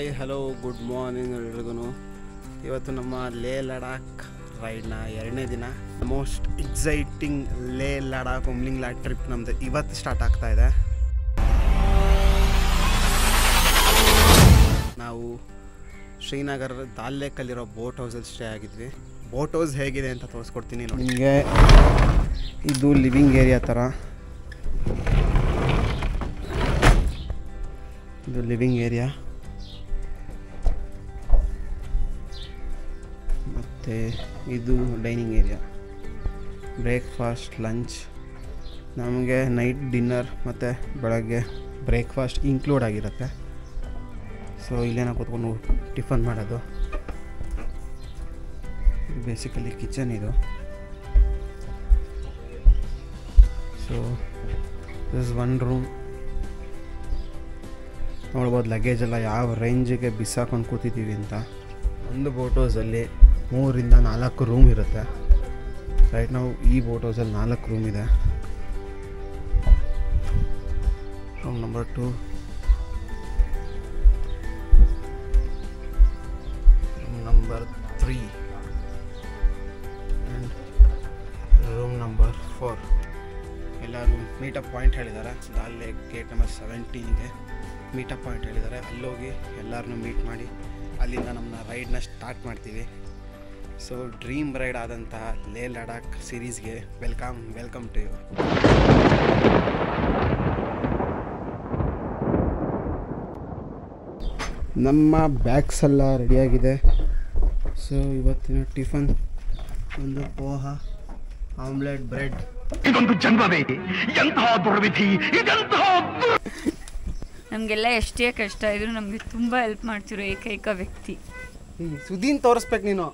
Hi hello good morning ಎಲ್ರಿಗೂ. ಇವತ್ತು ನಮ್ಮ ಲೇ ಲಡಾಖ್ ರೈಡ್ನ 2ನೇ ದಿನ. ಮೋಸ್ಟ್ ಎಕ್ಸೈಟಿಂಗ್ ಲೇ ಲಡಾಖ್ ಉಮ್ಲಿಂಗ್ಲಾ ಟ್ರಿಪ್ ನಮ್ಮದು ಇವತ್ತು ಸ್ಟಾರ್ಟ್ ಆಗ್ತಾ ಇದೆ. ನಾವು ಶ್ರೀನಗರ್ ದಾಲ್ ಲೇಕಲ್ಲಿರೋ ಬೋಟ್ ಹೌಸಲ್ಲಿ ಸ್ಟೇ ಆಗಿದ್ವಿ. ಬೋಟ್ ಹೌಸ್ ಹೇಗಿದೆ ಅಂತ ತೋರಿಸ್ಕೊಡ್ತೀನಿ ನೋಡಿ ನಿಮಗೆ. ಇದು ಲಿವಿಂಗ್ ಏರಿಯಾ ಥರ, ಇದು ಲಿವಿಂಗ್ ಏರಿಯಾ. ಮತ್ತು ಇದು ಡೈನಿಂಗ್ ಏರಿಯಾ. ಬ್ರೇಕ್ಫಾಸ್ಟ್, ಲಂಚ್, ನಮಗೆ ನೈಟ್ ಡಿನ್ನರ್ ಮತ್ತು ಬೆಳಗ್ಗೆ ಬ್ರೇಕ್ಫಾಸ್ಟ್ ಇನ್ಕ್ಲೂಡ್ ಆಗಿರುತ್ತೆ. ಸೊ ಇಲ್ಲೇನೋ ಕೂತ್ಕೊಂಡು ಟಿಫನ್ ಮಾಡೋದು. ಇದು ಬೇಸಿಕಲಿ ಕಿಚನ್ ಇದು. So this one room. ನೋಡ್ಬೋದು ಲಗೇಜೆಲ್ಲ ಯಾವ ರೇಂಜಿಗೆ ಬಿಸಾಕೊಂಡು ಕೂತಿದ್ದೀವಿ ಅಂತ. ಒಂದು ಬೋಟ್ ಹೌಸಲ್ಲಿ 3 ರಿಂದ 4 ರೂಮ್ ಇರುತ್ತೆ. ರೈಟ್ ನಾವು ಈ ಬೋಟ್ ಹೌಸಲ್ಲಿ 4 ರೂಮ್ ಇದೆ. Room number 2, room number 3 and room number 4. ಎಲ್ಲರೂ ಮೀಟಪ್ ಪಾಯಿಂಟ್ ಹೇಳಿದ್ದಾರೆ. ದಾಲ್ ಲೇಕ್ ಗೇಟ್ ನಂಬರ್ 17ಗೆ ಮೀಟಪ್ ಪಾಯಿಂಟ್ ಹೇಳಿದ್ದಾರೆ. ಅಲ್ಲೋಗಿ ಎಲ್ಲರನ್ನೂ ಮೀಟ್ ಮಾಡಿ ಅಲ್ಲಿಂದ ನಮ್ಮ ರೈಡ್ನ ಸ್ಟಾರ್ಟ್ ಮಾಡ್ತೀವಿ. ಸೊ ಡ್ರೀಮ್ ರೈಡ್ ಆದಂತಹ ಲೇ ಲಡಾಖ್ ಸೀರೀಸ್ಗೆ ವೆಲ್ಕಮ್ ಟು ಯು. ನಮ್ಮ ಬ್ಯಾಗ್ಸ್ ಎಲ್ಲ ರೆಡಿಯಾಗಿದೆ. ಸೊ ಇವತ್ತಿನ ಟಿಫನ್ ಒಂದು ಪೋಹ, ಆಮ್ಲೆಟ್, ಬ್ರೆಡ್. ಇದೊಂದು ಜನ್ಮವೇ, ಎಂತಹ ದುರ್ವಿಧಿ ಇದೆಂತಹ. ನಮಗೆಲ್ಲ ಎಷ್ಟೇ ಕಷ್ಟ ಇದ್ರೂ ನಮಗೆ ತುಂಬ ಹೆಲ್ಪ್ ಮಾಡ್ತಿರೋ ಏಕೈಕ ವ್ಯಕ್ತಿ ಸುದೀನ್. ತೋರಿಸ್ಬೇಕು ನೀನು.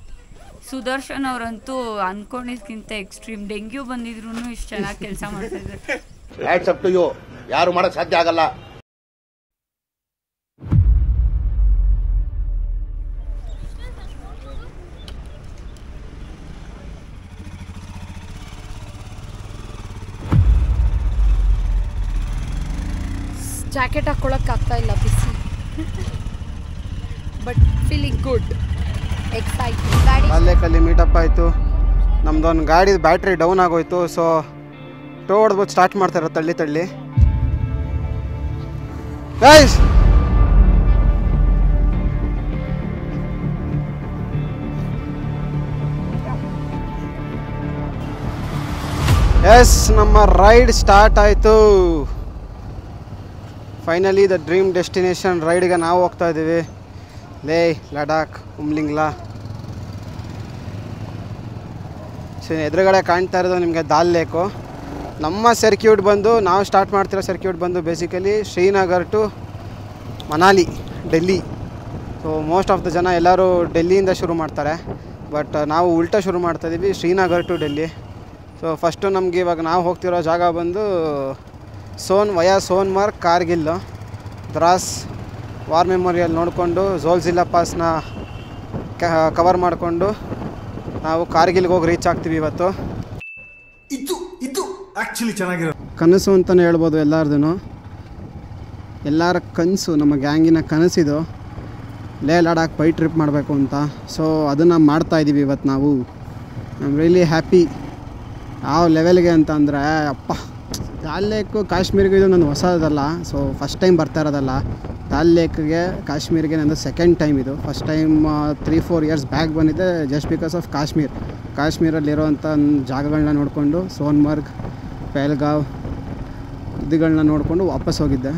ಸುದರ್ಶನ್ ಅವರಂತೂ ಅನ್ಕೊಂಡಿದ್ಕಿಂತ ಎಕ್ಸ್ಟ್ರೀಮ್. ಡೆಂಗ್ಯೂ ಬಂದಿದ್ರು ಇಷ್ಟು ಚೆನ್ನಾಗಿ ಕೆಲಸ ಮಾಡ್ತಿದ್ದಾರೆ. Hats up to you. ಯಾರು ಮಾಡಕ್ ಸಾಧ್ಯ ಆಗಲ್ಲ. ಜಾಕೆಟ್ ಹಾಕ್ಕೊಳಕ್ಕೆ ಆಗ್ತಾ ಇಲ್ಲ, ಬಿಸಿ. But feeling good, exciting. ಅಲ್ಲೇಕಲ್ಲಿ ಮೀಟಪ್ ಆಯಿತು. ನಮ್ದೊಂದು ಗಾಡಿ ಬ್ಯಾಟ್ರಿ ಡೌನ್ ಆಗೋಯ್ತು. ಸೊ ಟೋ ಹೊಡೆದ್ಬಿಟ್ಟು ಸ್ಟಾರ್ಟ್ ಮಾಡ್ತಾರೆ ತಳ್ಳಿ. ಗೈಸ್ ಎಸ್, ನಮ್ಮ ರೈಡ್ ಸ್ಟಾರ್ಟ್ ಆಯಿತು. ಫೈನಲಿ ದ ಡ್ರೀಮ್ ಡೆಸ್ಟಿನೇಷನ್ ರೈಡ್ಗೆ ನಾವು ಹೋಗ್ತಾ ಇದ್ದೀವಿ. ಲೇ ಲಡಾಖ್ ಉಮ್ಲಿಂಗ್ಲಾ. ಸೊ ಎದುರುಗಡೆ ಕಾಣ್ತಾ ಇರೋದು ನಿಮಗೆ ದಾಲ್ ಲೇಕು. ನಮ್ಮ ಸರ್ಕ್ಯೂಟ್ ಬಂದು, ನಾವು ಸ್ಟಾರ್ಟ್ ಮಾಡ್ತಿರೋ ಸರ್ಕ್ಯೂಟ್ ಬಂದು basically Srinagar to Manali, Delhi. So most of the ಜನ ಎಲ್ಲರೂ ಡೆಲ್ಲಿಯಿಂದ ಶುರು ಮಾಡ್ತಾರೆ. ಬಟ್ ನಾವು ಉಲ್ಟಾ ಶುರು ಮಾಡ್ತಾಯಿದ್ದೀವಿ, Srinagar to Delhi. So first ನಮಗೆ ಇವಾಗ ನಾವು ಹೋಗ್ತಿರೋ ಜಾಗ ಬಂದು ಸೋನ್ಮಾರ್ಗ್, ಕಾರ್ಗಿಲ್, ದ್ರಾಸ್, ವಾರ್ ಮೆಮೋರಿಯಲ್ ನೋಡಿಕೊಂಡು ಝೋಲ್ಜಿಲಾ ಪಾಸ್ನ ಕವರ್ ಮಾಡಿಕೊಂಡು ನಾವು ಕಾರ್ಗಿಲ್ಗೆ ಹೋಗಿ ರೀಚ್ ಆಗ್ತೀವಿ ಇವತ್ತು. ಇದು ಆ್ಯಕ್ಚುಲಿ ಚೆನ್ನಾಗಿರೋ ಕನಸು ಅಂತಲೇ ಹೇಳ್ಬೋದು ಎಲ್ಲರದು. ಎಲ್ಲರ ಕನಸು, ನಮ್ಮ ಗ್ಯಾಂಗಿನ ಕನಸಿದು ಲೇ ಲಡಾಖ್ ಬೈ ಟ್ರಿಪ್ ಮಾಡಬೇಕು ಅಂತ. ಸೊ ಅದನ್ನು ಮಾಡ್ತಾಯಿದ್ದೀವಿ ಇವತ್ತು ನಾವು. I am really happy. ಯಾವ ಲೆವೆಲ್ಗೆ ಅಂತ ಅಂದರೆ, ಅಪ್ಪ, ದಾಲ್ ಲೇಕು ಕಾಶ್ಮೀರ್ಗೆ ಇದು ನಂದು ಹೊಸದಲ್ಲ. ಸೊ ಫಸ್ಟ್ ಟೈಮ್ ಬರ್ತಾ ಇರೋದಲ್ಲ ದಾಲ್ ಲೇಕ್ಗೆ, ಕಾಶ್ಮೀರ್ಗೆ ನಂದು ಸೆಕೆಂಡ್ ಟೈಮ್ ಇದು. ಫಸ್ಟ್ ಟೈಮ್ 3-4 ಇಯರ್ಸ್ ಬ್ಯಾಕ್ ಬಂದಿದ್ದೆ, ಜಸ್ಟ್ ಬಿಕಾಸ್ ಆಫ್ ಕಾಶ್ಮೀರಲ್ಲಿರೋವಂಥ ಜಾಗಗಳನ್ನ ನೋಡಿಕೊಂಡು ಸೋನ್ಮಾರ್ಗ್, ಪಹಲ್ಗಾವ್ ಇದುಗಳನ್ನ ನೋಡಿಕೊಂಡು ವಾಪಸ್ ಹೋಗಿದ್ದೆ.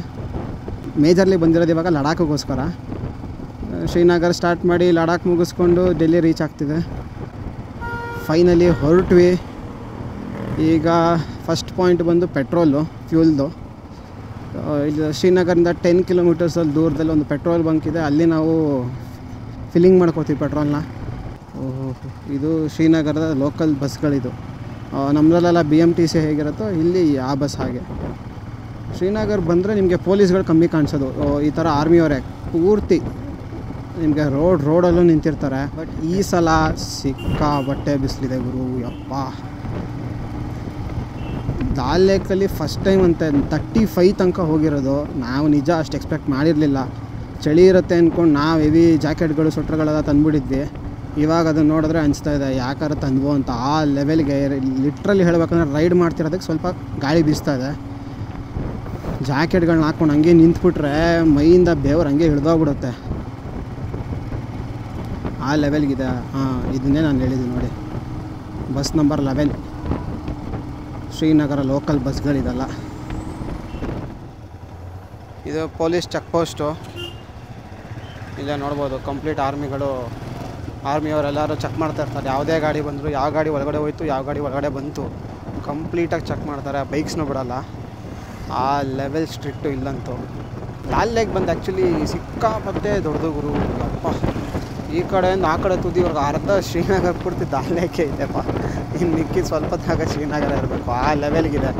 ಮೇಜರ್ಲಿ ಬಂದಿರೋದು ಇವಾಗ ಲಡಾಖಿಗೋಸ್ಕರ. ಶ್ರೀನಗರ್ ಸ್ಟಾರ್ಟ್ ಮಾಡಿ ಲಡಾಖ್ ಮುಗಿಸ್ಕೊಂಡು ಡೆಲ್ಲಿ ರೀಚ್ ಆಗ್ತಿದೆ. ಫೈನಲಿ ಹೊರಟ್ವಿ. ಈಗ ಫಸ್ಟ್ ಪಾಯಿಂಟ್ ಬಂದು ಪೆಟ್ರೋಲು, ಫ್ಯೂಲ್ದು. ಇಲ್ಲಿ ಶ್ರೀನಗರಿಂದ 10 ಕಿಲೋಮೀಟರ್ಸಲ್ಲಿ ದೂರದಲ್ಲಿ ಒಂದು ಪೆಟ್ರೋಲ್ ಬಂಕ್ ಇದೆ. ಅಲ್ಲಿ ನಾವು ಫಿಲ್ಲಿಂಗ್ ಮಾಡ್ಕೋತೀವಿ ಪೆಟ್ರೋಲ್ನ. ಇದು ಶ್ರೀನಗರದ ಲೋಕಲ್ ಬಸ್ಗಳಿದು. ನಮ್ಮದಲ್ಲೆಲ್ಲ BMTC ಹೇಗಿರುತ್ತೋ ಇಲ್ಲಿ ಆ ಬಸ್ ಹಾಗೆ. ಶ್ರೀನಗರ್ ಬಂದರೆ ನಿಮಗೆ ಪೊಲೀಸ್ಗಳು ಕಮ್ಮಿ ಕಾಣಿಸೋದು. ಈ ಥರ ಆರ್ಮಿಯವರೇ ಪೂರ್ತಿ ನಿಮಗೆ ರೋಡಲ್ಲೂ ನಿಂತಿರ್ತಾರೆ. ಬಟ್ ಈ ಸಲ ಸಿಕ್ಕಾಪಟ್ಟೆ ಬಿಸಿಲಿದೆ ಗುರು, ಯಪ್ಪ. ದಾಲ್ ಲೇಕಲ್ಲಿ ಫಸ್ಟ್ ಟೈಮ್ ಅಂತ 35 ತನಕ ಹೋಗಿರೋದು. ನಾವು ನಿಜ ಅಷ್ಟು ಎಕ್ಸ್ಪೆಕ್ಟ್ ಮಾಡಿರಲಿಲ್ಲ. ಚಳಿ ಇರುತ್ತೆ ಅಂದ್ಕೊಂಡು ನಾವು ಹೆವಿ ಜಾಕೆಟ್ಗಳು ಸ್ವೆಟ್ರ್ಗಳೆಲ್ಲ ತಂದುಬಿಟ್ಟಿದ್ವಿ. ಇವಾಗ ಅದನ್ನು ನೋಡಿದ್ರೆ ಅನಿಸ್ತಾ ಇದೆ ಯಾಕಾರ ತಂದ್ವೋ ಅಂತ. ಆ ಲೆವೆಲ್ಗೆ ಲಿಟ್ರಲಿ ಹೇಳ್ಬೇಕಂದ್ರೆ ರೈಡ್ ಮಾಡ್ತಿರೋದಕ್ಕೆ ಸ್ವಲ್ಪ ಗಾಳಿ ಬೀಸ್ತಾ ಇದೆ. ಜಾಕೆಟ್ಗಳನ್ನ ಹಾಕ್ಕೊಂಡು ಹಂಗೆ ನಿಂತ್ಬಿಟ್ರೆ ಮೈಯಿಂದ ಬೆವರು ಹಂಗೆ ಹಿಡ್ದೋಗ್ಬಿಡುತ್ತೆ, ಆ ಲೆವೆಲ್ಗಿದೆ. ಇದನ್ನೇ ನಾನು ಹೇಳಿದ್ದೀನಿ ನೋಡಿ, ಬಸ್ ನಂಬರ್ 11 ಶ್ರೀನಗರ ಲೋಕಲ್ ಬಸ್ಗಳಿದಲ್ಲ. ಇದು ಪೊಲೀಸ್ ಚೆಕ್ ಪೋಸ್ಟು. ಇಲ್ಲೇ ನೋಡ್ಬೋದು ಕಂಪ್ಲೀಟ್ ಆರ್ಮಿಯವರೆಲ್ಲರೂ ಚೆಕ್ ಮಾಡ್ತಾ ಇರ್ತಾರೆ. ಯಾವುದೇ ಗಾಡಿ ಬಂದರು, ಯಾವ ಗಾಡಿ ಒಳಗಡೆ ಹೋಯ್ತು, ಯಾವ ಗಾಡಿ ಒಳಗಡೆ ಬಂತು, ಕಂಪ್ಲೀಟಾಗಿ ಚೆಕ್ ಮಾಡ್ತಾರೆ. ಬೈಕ್ಸ್ನೂ ಬಿಡೋಲ್ಲ, ಆ ಲೆವೆಲ್ ಸ್ಟ್ರಿಕ್ಟು ಇಲ್ಲಂತೂ. ಲಾಲ್ ಲೇಕ್ ಬಂದು ಆ್ಯಕ್ಚುಲಿ ಸಿಕ್ಕಾಪಟ್ಟೆ ದೊಡ್ಡದು ಗುರು. ಅಪ್ಪ, ಈ ಕಡೆಯಿಂದ ಆ ಕಡೆ ತುದಿವರೆಗೂ ಅರ್ಧ ಶ್ರೀನಗರ ಪೂರ್ತಿ ಲಾಲ್ ಲೇಕೇ ಇದೆಪ್ಪ. ಇನ್ನು ಮಿಕ್ಕಿ ಸ್ವಲ್ಪ ಜಾಗ ಶ್ರೀನಗರ ಇರಬೇಕು, ಆ ಲೆವೆಲ್ಗಿದೆ.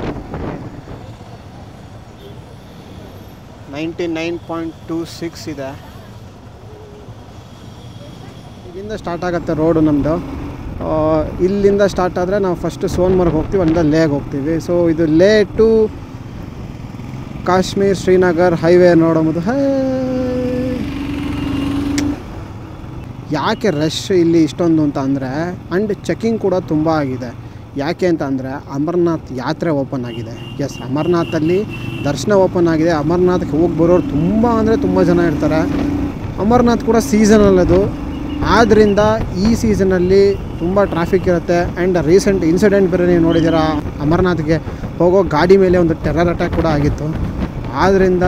99.26 ಇದೆ. ಇಲ್ಲಿಂದ ಸ್ಟಾರ್ಟ್ ಆಗುತ್ತೆ ರೋಡು ನಮ್ಮದು. ಇಲ್ಲಿಂದ ಸ್ಟಾರ್ಟ್ ಆದರೆ ನಾವು ಫಸ್ಟು ಸೋನ್ಮರ್ಗ್ ಹೋಗ್ತೀವಿ, ಅಲ್ಲಿಂದ ಲೇಗ್ ಹೋಗ್ತೀವಿ. ಸೊ ಇದು ಲೇ ಟು ಕಾಶ್ಮೀರ್ ಶ್ರೀನಗರ್ ಹೈವೇ ನೋಡೋದು. ಯಾಕೆ ರಶ್ ಇಲ್ಲಿ ಇಷ್ಟೊಂದು ಅಂತ ಅಂದರೆ, ಆ್ಯಂಡ್ ಚೆಕಿಂಗ್ ಕೂಡ ತುಂಬ ಆಗಿದೆ. ಯಾಕೆ ಅಂತ ಅಂದರೆ ಅಮರ್ನಾಥ್ ಯಾತ್ರೆ ಓಪನ್ ಆಗಿದೆ. ಎಸ್, ಅಮರ್ನಾಥಲ್ಲಿ ದರ್ಶನ ಓಪನ್ ಆಗಿದೆ. ಅಮರ್ನಾಥ್ಗೆ ಹೋಗಿ ಬರೋರು ತುಂಬ ಅಂದರೆ ತುಂಬ ಜನ ಇರ್ತಾರೆ. ಅಮರ್ನಾಥ್ ಕೂಡ ಸೀಸನಲ್ ಅದು, ಆದ್ದರಿಂದ ಈ ಸೀಸನಲ್ಲಿ ತುಂಬ ಟ್ರಾಫಿಕ್ ಇರುತ್ತೆ. ಆ್ಯಂಡ್ ರೀಸೆಂಟ್ ಇನ್ಸಿಡೆಂಟ್ ಬೇರೆ ನೀವು ನೋಡಿದ್ದೀರಾ, ಅಮರ್ನಾಥ್ಗೆ ಹೋಗೋ ಗಾಡಿ ಮೇಲೆ ಒಂದು ಟೆರರ್ ಅಟ್ಯಾಕ್ ಕೂಡ ಆಗಿತ್ತು. ಆದ್ದರಿಂದ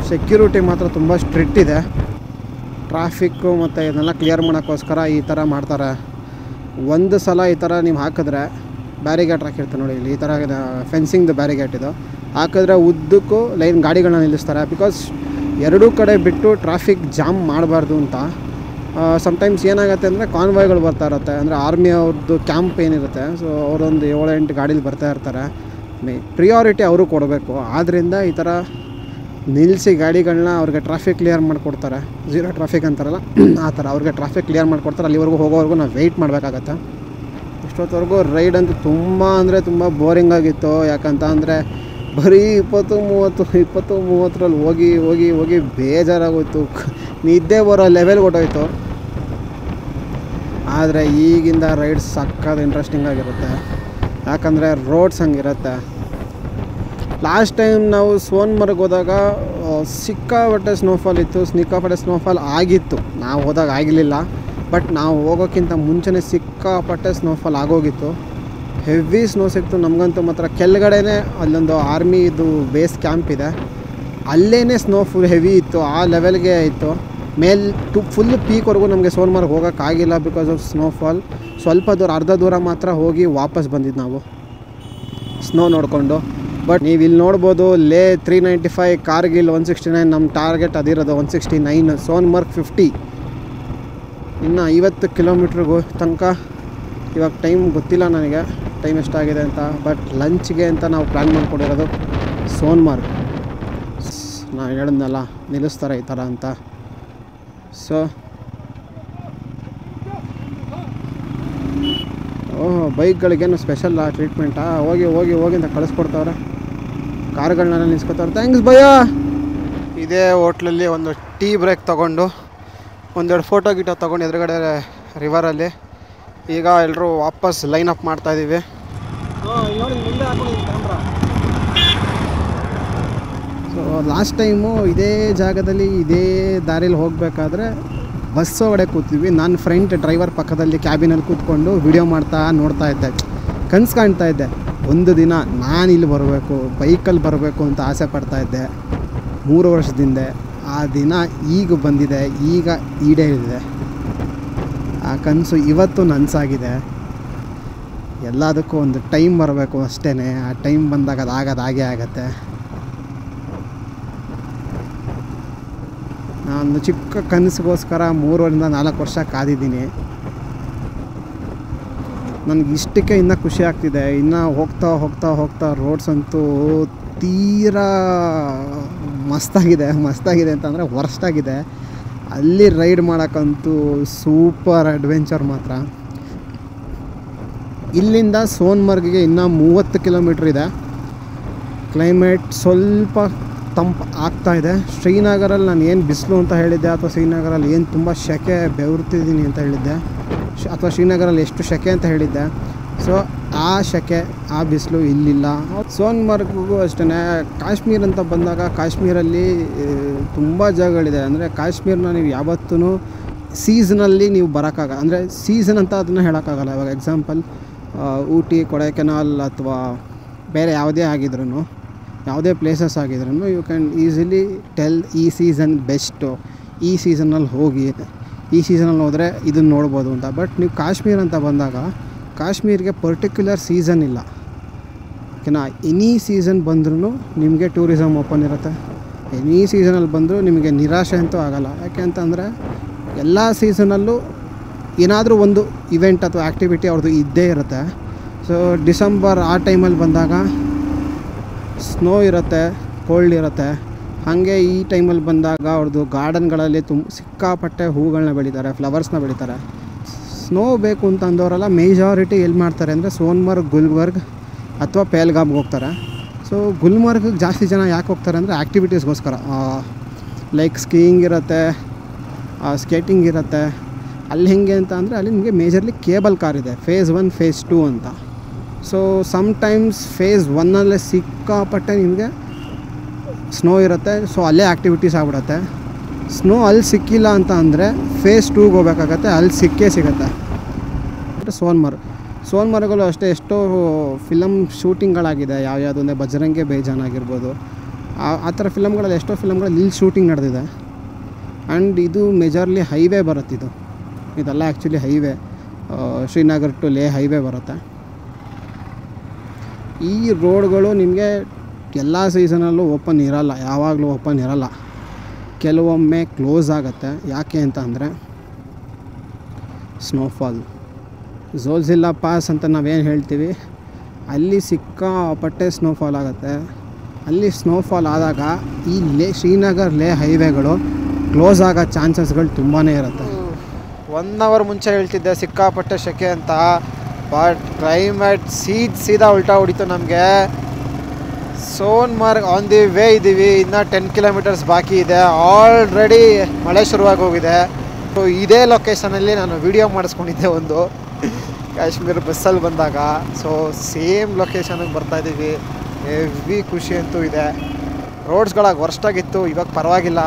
ಸೆಕ್ಯೂರಿಟಿ ಮಾತ್ರ ತುಂಬ ಸ್ಟ್ರಿಕ್ಟ್ ಇದೆ. ಟ್ರಾಫಿಕ್ಕು ಮತ್ತು ಇದನ್ನೆಲ್ಲ ಕ್ಲಿಯರ್ ಮಾಡೋಕ್ಕೋಸ್ಕರ ಈ ಥರ ಮಾಡ್ತಾರೆ. ಒಂದು ಸಲ ಈ ಥರ ನೀವು ಹಾಕಿದ್ರೆ ಬ್ಯಾರಿಗೇಟ್ ಹಾಕಿರ್ತಾರೆ ನೋಡಿ, ಇಲ್ಲಿ ಈ ಥರ ಫೆನ್ಸಿಂಗ್ದು ಬ್ಯಾರಿಗೇಟ್ ಇದು ಹಾಕಿದ್ರೆ ಉದ್ದಕ್ಕೂ ಲೈನ್ ಗಾಡಿಗಳನ್ನ ನಿಲ್ಲಿಸ್ತಾರೆ. ಬಿಕಾಸ್ ಎರಡೂ ಕಡೆ ಬಿಟ್ಟು ಟ್ರಾಫಿಕ್ ಜಾಮ್ ಮಾಡಬಾರ್ದು ಅಂತ. ಸಮ್ಟೈಮ್ಸ್ ಏನಾಗುತ್ತೆ ಅಂದರೆ ಕಾನ್ವಾಯ್ಗಳು ಬರ್ತಾ ಇರುತ್ತೆ, ಅಂದರೆ ಆರ್ಮಿ ಅವ್ರದ್ದು ಕ್ಯಾಂಪ್ ಏನಿರುತ್ತೆ, ಸೊ ಅವರೊಂದು 7-8 ಗಾಡೀಲಿ ಬರ್ತಾ ಇರ್ತಾರೆ. ಪ್ರಿಯಾರಿಟಿ ಅವರು ಕೊಡಬೇಕು. ಆದ್ದರಿಂದ ಈ ಥರ ನಿಲ್ಲಿಸಿ ಗಾಡಿಗಳನ್ನ ಅವ್ರಿಗೆ ಟ್ರಾಫಿಕ್ ಕ್ಲಿಯರ್ ಮಾಡಿಕೊಡ್ತಾರೆ. ಝೀರೋ ಟ್ರಾಫಿಕ್ ಅಂತಾರಲ್ಲ ಆ ಥರ ಅವ್ರಿಗೆ ಟ್ರಾಫಿಕ್ ಕ್ಲಿಯರ್ ಮಾಡಿಕೊಡ್ತಾರೆ. ಅಲ್ಲಿವರೆಗೂ ಹೋಗೋವರೆಗೂ ನಾವು ವೆಯ್ಟ್ ಮಾಡಬೇಕಾಗತ್ತೆ. ಇಷ್ಟೊತ್ತವರೆಗೂ ರೈಡ್ ಅಂತೂ ತುಂಬ ಅಂದರೆ ತುಂಬ ಬೋರಿಂಗ್ ಆಗಿತ್ತು. ಯಾಕಂತ ಅಂದರೆ ಬರೀ 20-30ರಲ್ಲಿ ಹೋಗಿ ಹೋಗಿ ಹೋಗಿ ಬೇಜಾರಾಗೋಯ್ತು, ನಿದ್ದೆ ಬರೋ ಲೆವೆಲ್ ಹೊಟ್ಟೋಯ್ತು. ಆದರೆ ಈಗಿಂದ ರೈಡ್ಸ್ ಸಕ್ಕತ್ ಇಂಟ್ರೆಸ್ಟಿಂಗ್ ಆಗಿರುತ್ತೆ, ಯಾಕಂದರೆ ರೋಡ್ಸ್ ಹಂಗಿರುತ್ತೆ. ಲಾಸ್ಟ್ ಟೈಮ್ ನಾವು ಸೋನ್ಮರ್ಗ್ ಹೋದಾಗ ಸಿಕ್ಕಾಪಟ್ಟೆ ಸ್ನೋಫಾಲ್ ಇತ್ತು, ಸಿಕ್ಕಾಪಟ್ಟೆ ಸ್ನೋಫಾಲ್ ಆಗಿತ್ತು. ನಾವು ಹೋದಾಗ ಆಗಿರಲಿಲ್ಲ, ಬಟ್ ನಾವು ಹೋಗೋಕ್ಕಿಂತ ಮುಂಚೆನೇ ಸಿಕ್ಕಾಪಟ್ಟೆ ಸ್ನೋಫಾಲ್ ಆಗೋಗಿತ್ತು. ಹೆವಿ ಸ್ನೋ ಸಿಕ್ತು ನಮಗಂತೂ ಮಾತ್ರ. ಕೆಳಗಡೆನೇ ಅಲ್ಲೊಂದು ಆರ್ಮಿದು ಬೇಸ್ ಕ್ಯಾಂಪ್ ಇದೆ, ಅಲ್ಲೇ ಸ್ನೋ ಫುಲ್ ಹೆವಿ ಇತ್ತು, ಆ ಲೆವೆಲ್ಗೆ ಇತ್ತು. ಫುಲ್ ಪೀಕ್ವರೆಗೂ ನಮಗೆ ಸೋನ್ಮರ್ಗ್ ಹೋಗೋಕ್ಕಾಗಿಲ್ಲ ಬಿಕಾಸ್ ಆಫ್ ಸ್ನೋಫಾಲ್. ಸ್ವಲ್ಪ ದೂರ, ಅರ್ಧ ದೂರ ಮಾತ್ರ ಹೋಗಿ ವಾಪಸ್ ಬಂದಿದ್ದು ನಾವು ಸ್ನೋ ನೋಡಿಕೊಂಡು. ಬಟ್ ನೀವು ಇಲ್ಲಿ ನೋಡ್ಬೋದು, ಲೇ 395, ಕಾರ್ಗಿಲ್ 169, ನಮ್ಮ ಟಾರ್ಗೆಟ್ ಅದಿರೋದು 169, ಸೋನ್ಮರ್ಗ್ 50. ಇನ್ನು 50 ಕಿಲೋಮೀಟ್ರಿಗೂ ತನಕ. ಇವಾಗ ಟೈಮ್ ಗೊತ್ತಿಲ್ಲ ನನಗೆ, ಟೈಮ್ ಎಷ್ಟಾಗಿದೆ ಅಂತ. ಬಟ್ ಲಂಚ್ಗೆ ಅಂತ ನಾವು ಪ್ಲ್ಯಾನ್ ಮಾಡ್ಕೊಂಡಿರೋದು ಸೋನ್ಮರ್ಗ್. ನಾನು ಹೇಳಿದ್ನಲ್ಲ ನಿಲ್ಲಿಸ್ತಾರೆ ಈ ಥರ ಅಂತ. ಸೊ ಬೈಕ್ಗಳಿಗೇನು ಸ್ಪೆಷಲ್ ಟ್ರೀಟ್ಮೆಂಟಾ? ಹೋಗಿ ಹೋಗಿ ಹೋಗಿ ಅಂತ ಕಳಿಸ್ಕೊಡ್ತಾವ್ರೆ, ಕಾರ್ಗಳನ್ನೆಲ್ಲ ನಿಲ್ಸ್ಕೊತಾರೆ. ಥ್ಯಾಂಕ್ಸ್ ಭಯ್ಯ. ಇದೇ ಹೋಟ್ಲಲ್ಲಿ ಒಂದು ಟೀ ಬ್ರೇಕ್ ತೊಗೊಂಡು ಒಂದೆರಡು ಫೋಟೋ ಗಿಟೋ ತೊಗೊಂಡು ಎದುರುಗಡೆ ರಿವರಲ್ಲಿ ಈಗ ಎಲ್ಲರೂ ವಾಪಸ್ ಲೈನ್ ಅಪ್ ಮಾಡ್ತಾಯಿದ್ದೀವಿ. ಸೊ ಲಾಸ್ಟ್ ಟೈಮು ಇದೇ ಜಾಗದಲ್ಲಿ ಇದೇ ದಾರಿಲಿ ಹೋಗಬೇಕಾದ್ರೆ ಬಸ್ ಒಳಗಡೆ ಕೂತಿದ್ವಿ. ನಾನು ಫ್ರಂಟ್ ಡ್ರೈವರ್ ಪಕ್ಕದಲ್ಲಿ ಕ್ಯಾಬಿನಲ್ಲಿ ಕೂತ್ಕೊಂಡು ವಿಡಿಯೋ ಮಾಡ್ತಾ ನೋಡ್ತಾ ಇದ್ದೆ. ಕನಸು ಕಾಣ್ತಾ ಇದ್ದೆ, ಒಂದು ದಿನ ನಾನು ಇಲ್ಲಿ ಬರಬೇಕು, ಬೈಕಲ್ಲಿ ಬರಬೇಕು ಅಂತ ಆಸೆ ಪಡ್ತಾಯಿದ್ದೆ 3 ವರ್ಷದಿಂದ. ಆ ದಿನ ಈಗ ಬಂದಿದೆ, ಈಗ ಈಡೇರಿದೆ. ಆ ಕನಸು ಇವತ್ತು ನನಸಾಗಿದೆ. ಎಲ್ಲದಕ್ಕೂ ಒಂದು ಟೈಮ್ ಬರಬೇಕು ಅಷ್ಟೇ. ಆ ಟೈಮ್ ಬಂದಾಗ ಅದಾಗದಾಗೆ ಆಗತ್ತೆ. ನಾನು ಚಿಕ್ಕ ಕನಸಿಗೋಸ್ಕರ 3-4 ವರ್ಷ ಕಾದಿದ್ದೀನಿ. ನನಗೆ ಇಷ್ಟಕ್ಕೆ ಇನ್ನೂ ಖುಷಿ ಆಗ್ತಿದೆ. ಇನ್ನು ಹೋಗ್ತಾ ಹೋಗ್ತಾ ಹೋಗ್ತಾ ರೋಡ್ಸ್ ಅಂತೂ ತೀರಾ ಮಸ್ತಾಗಿದೆ ಅಂತಂದರೆ ವರ್ಸ್ಟಾಗಿದೆ. ಅಲ್ಲಿ ರೈಡ್ ಮಾಡೋಕ್ಕಂತೂ ಸೂಪರ್ ಅಡ್ವೆಂಚರ್ ಮಾತ್ರ. ಇಲ್ಲಿಂದ ಸೋನ್ಮರ್ಗಿಗೆ ಇನ್ನೂ 30 ಕಿಲೋಮೀಟ್ರ್ ಇದೆ. ಕ್ಲೈಮೇಟ್ ಸ್ವಲ್ಪ ತಂಪು ಆಗ್ತಾ ಇದೆ. ಶ್ರೀನಗರಲ್ಲಿ ನಾನು ಏನು ಬಿಸಿಲು ಅಂತ ಹೇಳಿದ್ದೆ ಅಥವಾ ಶ್ರೀನಗರಲ್ಲಿ ಏನು ತುಂಬ ಸೆಕೆ ಬೆವರ್ತಿದ್ದೀನಿ ಅಂತ ಹೇಳಿದ್ದೆ ಅಥವಾ ಶ್ರೀನಗರಲ್ಲಿ ಎಷ್ಟು ಸೆಕೆ ಅಂತ ಹೇಳಿದ್ದೆ. ಸೊ ಆ ಸೆಕೆ ಆ ಬಿಸಿಲು ಇಲ್ಲಿಲ್ಲ. ಸೋನ್ಮರ್ಗ್ಗೂ ಅಷ್ಟೇ. ಕಾಶ್ಮೀರ ಅಂತ ಬಂದಾಗ ಕಾಶ್ಮೀರಲ್ಲಿ ತುಂಬ ಜಾಗಗಳಿದೆ. ಅಂದರೆ ಕಾಶ್ಮೀರನ ನೀವು ಯಾವತ್ತೂ ಸೀಸನಲ್ಲಿ ನೀವು ಬರೋಕ್ಕಾಗಲ್ಲ. ಅಂದರೆ ಸೀಸನ್ ಅಂತ ಅದನ್ನು ಹೇಳೋಕ್ಕಾಗಲ್ಲ. ಇವಾಗ ಎಕ್ಸಾಂಪಲ್ ಊಟಿ, ಕೊಡೈಕೆನಾಲ್ ಅಥವಾ ಬೇರೆ ಯಾವುದೇ ಆಗಿದ್ರೂ, ಯಾವುದೇ ಪ್ಲೇಸಸ್ ಆಗಿದ್ರೂ ಯು ಕ್ಯಾನ್ ಈಸಿಲಿ ಟೆಲ್ ಈ ಸೀಸನ್ ಬೆಸ್ಟು, ಈ ಸೀಸನಲ್ಲಿ ಹೋಗಿ, ಈ ಸೀಸನಲ್ಲಿ ಹೋದರೆ ಇದನ್ನು ನೋಡ್ಬೋದು ಅಂತ. ಬಟ್ ನೀವು ಕಾಶ್ಮೀರ ಅಂತ ಬಂದಾಗ ಕಾಶ್ಮೀರಿಗೆ ಪರ್ಟಿಕ್ಯುಲರ್ ಸೀಸನ್ ಇಲ್ಲ. ಓಕೆನಾ? ಎನಿ ಸೀಸನ್ ಬಂದ್ರೂ ನಿಮಗೆ ಟೂರಿಸಮ್ ಓಪನ್ ಇರುತ್ತೆ. ಎನಿ ಸೀಸನಲ್ಲಿ ಬಂದರೂ ನಿಮಗೆ ನಿರಾಶೆ ಅಂತೂ ಆಗೋಲ್ಲ. ಯಾಕೆ ಅಂತಂದರೆ ಎಲ್ಲ ಸೀಸನಲ್ಲೂ ಏನಾದರೂ ಒಂದು ಇವೆಂಟ್ ಅಥವಾ ಆ್ಯಕ್ಟಿವಿಟಿ ಅವ್ರದ್ದು ಇದ್ದೇ ಇರುತ್ತೆ. ಸೊ ಡಿಸೆಂಬರ್ ಆ ಟೈಮಲ್ಲಿ ಬಂದಾಗ ಸ್ನೋ ಇರುತ್ತೆ, ಕೋಲ್ಡ್ ಇರುತ್ತೆ. ಹಾಗೆ ಈ ಟೈಮಲ್ಲಿ ಬಂದಾಗ ಅವ್ರದ್ದು ಗಾರ್ಡನ್ಗಳಲ್ಲಿ ಸಿಕ್ಕಾಪಟ್ಟೆ ಹೂಗಳನ್ನ ಬೆಳೀತಾರೆ, ಫ್ಲವರ್ಸ್ನ ಬೆಳೀತಾರೆ. ಸ್ನೋ ಬೇಕು ಅಂತ ಅಂದವರೆಲ್ಲ ಮೇಜಾರಿಟಿ ಎಲ್ಲಿ ಮಾಡ್ತಾರೆ ಅಂದರೆ ಸೋನ್ಮರ್ಗ್, ಗುಲ್ಬರ್ಗ್ ಅಥವಾ ಪಹಲ್ಗಾಮ್ಗೆ ಹೋಗ್ತಾರೆ. ಸೊ ಗುಲ್ಮರ್ಗ್ಗೆ ಜಾಸ್ತಿ ಜನ ಯಾಕೆ ಹೋಗ್ತಾರೆ ಅಂದರೆ ಆ್ಯಕ್ಟಿವಿಟೀಸ್ಗೋಸ್ಕರ. ಲೈಕ್ ಸ್ಕೀಯಿಂಗ್ ಇರುತ್ತೆ, ಸ್ಕೇಟಿಂಗ್ ಇರುತ್ತೆ. ಅಲ್ಲಿ ಹೆಂಗೆ ಅಂತ ಅಂದರೆ ಅಲ್ಲಿ ನಿಮಗೆ ಮೇಜರ್ಲಿ ಕೇಬಲ್ ಕಾರ್ ಇದೆ, ಫೇಸ್ 1 ಫೇಸ್ 2 ಅಂತ. ಸೊ ಸಮ್ಟೈಮ್ಸ್ ಫೇಸ್ 1ಅಲ್ಲೇ ಸಿಕ್ಕಾಪಟ್ಟೆ ನಿಮಗೆ ಸ್ನೋ ಇರುತ್ತೆ. ಸೊ ಅಲ್ಲೇ ಆ್ಯಕ್ಟಿವಿಟೀಸ್ ಆಗ್ಬಿಡುತ್ತೆ. ಸ್ನೋ ಅಲ್ಲಿ ಸಿಕ್ಕಿಲ್ಲ ಅಂತ ಅಂದರೆ ಫೇಸ್ 2ಗೆ ಹೋಗ್ಬೇಕಾಗತ್ತೆ, ಅಲ್ಲಿ ಸಿಕ್ಕೇ ಸಿಗುತ್ತೆ. ಸೋನ್ಮರ್ಗಲ್ಲೂ ಅಷ್ಟೇ ಎಷ್ಟೋ ಫಿಲಮ್ ಶೂಟಿಂಗ್ಗಳಾಗಿದೆ. ಯಾವ್ಯಾವುದು ಅಂದರೆ ಬಜರಂಗಿ ಬೇಜಾನ್ ಆಗಿರ್ಬೋದು, ಆ ಥರ ಫಿಲಮ್ಗಳಲ್ಲಿ ಎಷ್ಟೋ ಫಿಲಮ್ಗಳಲ್ಲಿ ಇಲ್ಲಿ ಶೂಟಿಂಗ್ ನಡೆದಿದೆ. ಆ್ಯಂಡ್ ಇದು ಮೇಜರ್ಲಿ ಹೈವೇ ಬರುತ್ತೆ. ಇದೆಲ್ಲ ಆ್ಯಕ್ಚುಲಿ ಹೈವೇ, ಶ್ರೀನಗರ್ ಟು ಲೇ ಹೈವೇ ಬರುತ್ತೆ. ಈ ರೋಡ್ಗಳು ನಿಮಗೆ ಎಲ್ಲ ಸೀಸನಲ್ಲೂ ಓಪನ್ ಇರೋಲ್ಲ, ಯಾವಾಗಲೂ ಓಪನ್ ಇರೋಲ್ಲ. ಕೆಲವೊಮ್ಮೆ ಕ್ಲೋಸ್ ಆಗುತ್ತೆ. ಯಾಕೆ ಅಂತ ಅಂದರೆ ಸ್ನೋಫಾಲ್. ಝೋಲ್ಜಿಲ್ಲಾ ಪಾಸ್ ಅಂತ ನಾವೇನು ಹೇಳ್ತೀವಿ, ಅಲ್ಲಿ ಸಿಕ್ಕಾಪಟ್ಟೆ ಸ್ನೋಫಾಲ್ ಆಗುತ್ತೆ. ಅಲ್ಲಿ ಸ್ನೋಫಾಲ್ ಆದಾಗ ಈ ಶ್ರೀನಗರ್ ಲೇ ಹೈವೇಗಳು ಕ್ಲೋಸ್ ಆಗೋ ಚಾನ್ಸಸ್ಗಳು ತುಂಬಾ ಇರುತ್ತೆ. 1 ಅವರ್ ಮುಂಚೆ ಹೇಳ್ತಿದ್ದೆ ಸಿಕ್ಕಾಪಟ್ಟೆ ಸೆಕೆ ಅಂತ. ಬಟ್ ಕ್ಲೈಮೇಟ್ ಸೀದಾ ಉಲ್ಟಾ ಹೊಡಿತು ನಮಗೆ. ಸೋನ್ಮರ್ಗ್ ಆನ್ ದಿ ವೇ ಇದ್ದೀವಿ. ಇನ್ನು 10 ಕಿಲೋಮೀಟರ್ಸ್ ಬಾಕಿ ಇದೆ. ಆಲ್ರೆಡಿ ಮಳೆ ಶುರುವಾಗಿ ಹೋಗಿದೆ. ಸೊ ಇದೇ ಲೊಕೇಶನಲ್ಲಿ ನಾನು ವಿಡಿಯೋ ಮಾಡಿಸ್ಕೊಂಡಿದ್ದೆ ಒಂದು ಕಾಶ್ಮೀರ ಬಸ್ಸಲ್ಲಿ ಬಂದಾಗ. ಸೊ ಸೇಮ್ ಲೊಕೇಶನ್ಗೆ ಬರ್ತಾಯಿದ್ದೀವಿ. ಹೆವಿ ಖುಷಿ ಅಂತೂ ಇದೆ. ರೋಡ್ಸ್ಗಳಾಗಿ ವರ್ಸ್ಟಾಗಿತ್ತು, ಇವಾಗ ಪರವಾಗಿಲ್ಲ,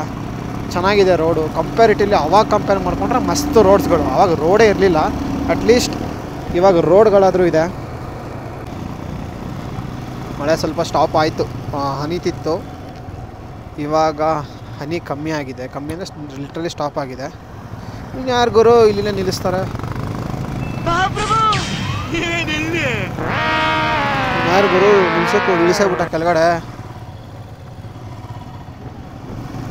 ಚೆನ್ನಾಗಿದೆ ರೋಡು. ಕಂಪ್ಯಾರಿಟಿವ್ಲಿ ಅವಾಗ ಕಂಪೇರ್ ಮಾಡಿಕೊಂಡ್ರೆ ಮಸ್ತ್ ರೋಡ್ಸ್ಗಳು. ಆವಾಗ ರೋಡೇ ಇರಲಿಲ್ಲ. ಅಟ್ಲೀಸ್ಟ್ ಇವಾಗ ರೋಡ್ಗಳಾದರೂ ಇದೆ. ಮಳೆ ಸ್ವಲ್ಪ ಸ್ಟಾಪ್ ಆಯಿತು, ಹನಿತಿತ್ತು. ಇವಾಗ ಹನಿ ಕಮ್ಮಿ ಆಗಿದೆ. ಕಮ್ಮಿ ಅಂದರೆ ಲಿಟ್ರಲಿ ಸ್ಟಾಪ್ ಆಗಿದೆ. ಇನ್ನು ಯಾರಿಗೂ ಇಲ್ಲಿನೇ ನಿಲ್ಲಿಸ್ತಾರೆ. ಯಾರಿಗೂ ನಿಲ್ಸೋಕ್ಕೂ ಇಳಿಸೇಬಿಟ್ಟ ಕೆಳಗಡೆ.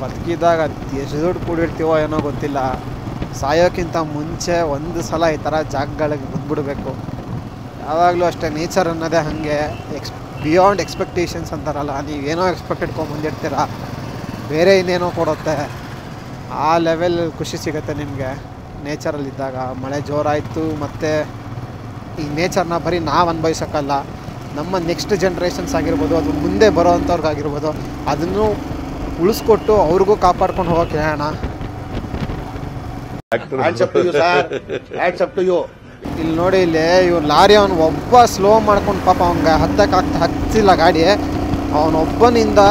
ಬದುಕಿದಾಗ ಎಷ್ಟು ದುಡ್ಡು ಕೂಡಿರ್ತೀವೋ ಏನೋ ಗೊತ್ತಿಲ್ಲ. ಸಾಯೋಕ್ಕಿಂತ ಮುಂಚೆ ಒಂದು ಸಲ ಈ ಥರ ಜಾಗಗಳಿಗೆ ಬಂದ್ಬಿಡ್ಬೇಕು. ಯಾವಾಗಲೂ ಅಷ್ಟೇ, ನೇಚರ್ ಅನ್ನೋದೇ ಹಾಗೆ ಬಿಯಾಂಡ್ ಎಕ್ಸ್ಪೆಕ್ಟೇಷನ್ಸ್ ಅಂತಾರಲ್ಲ, ನೀವೇನೋ ಎಕ್ಸ್ಪೆಕ್ಟ್ ಇಟ್ಕೊಂಡು ಬಂದಿರ್ತೀರ, ಬೇರೆ ಇನ್ನೇನೋ ಕೊಡುತ್ತೆ. ಆ ಲೆವೆಲ್ ಖುಷಿ ಸಿಗುತ್ತೆ ನಿಮಗೆ ನೇಚರಲ್ಲಿದ್ದಾಗ. ಮಳೆ ಜೋರಾಯಿತು. ಮತ್ತು ಈ ನೇಚರ್ನ ಬರೀ ನಾವು ಅನುಭವಿಸೋಕ್ಕಲ್ಲ, ನಮ್ಮ ನೆಕ್ಸ್ಟ್ ಜನ್ರೇಷನ್ಸ್ ಆಗಿರ್ಬೋದು, ಅದು ಮುಂದೆ ಬರೋ ಅಂಥವ್ರಿಗಾಗಿರ್ಬೋದು, ಅದನ್ನು ಉಳಿಸ್ಕೊಟ್ಟು ಅವ್ರಿಗೂ ಕಾಪಾಡ್ಕೊಂಡು ಹೋಗೋಕ್ಕೆ ಹೇಳೋಣ. ಇಲ್ಲಿ ನೋಡಿ, ಇಲ್ಲಿ ಇವ್ರು ಲಾರಿ ಅವನು ಒಬ್ಬ ಸ್ಲೋ ಮಾಡ್ಕೊಂಡು ಪಾಪ ಅವ್ನಿಗೆ ಹತ್ತಿಲ್ಲ ಗಾಡಿ. ಅವನೊಬ್ಬನಿಂದ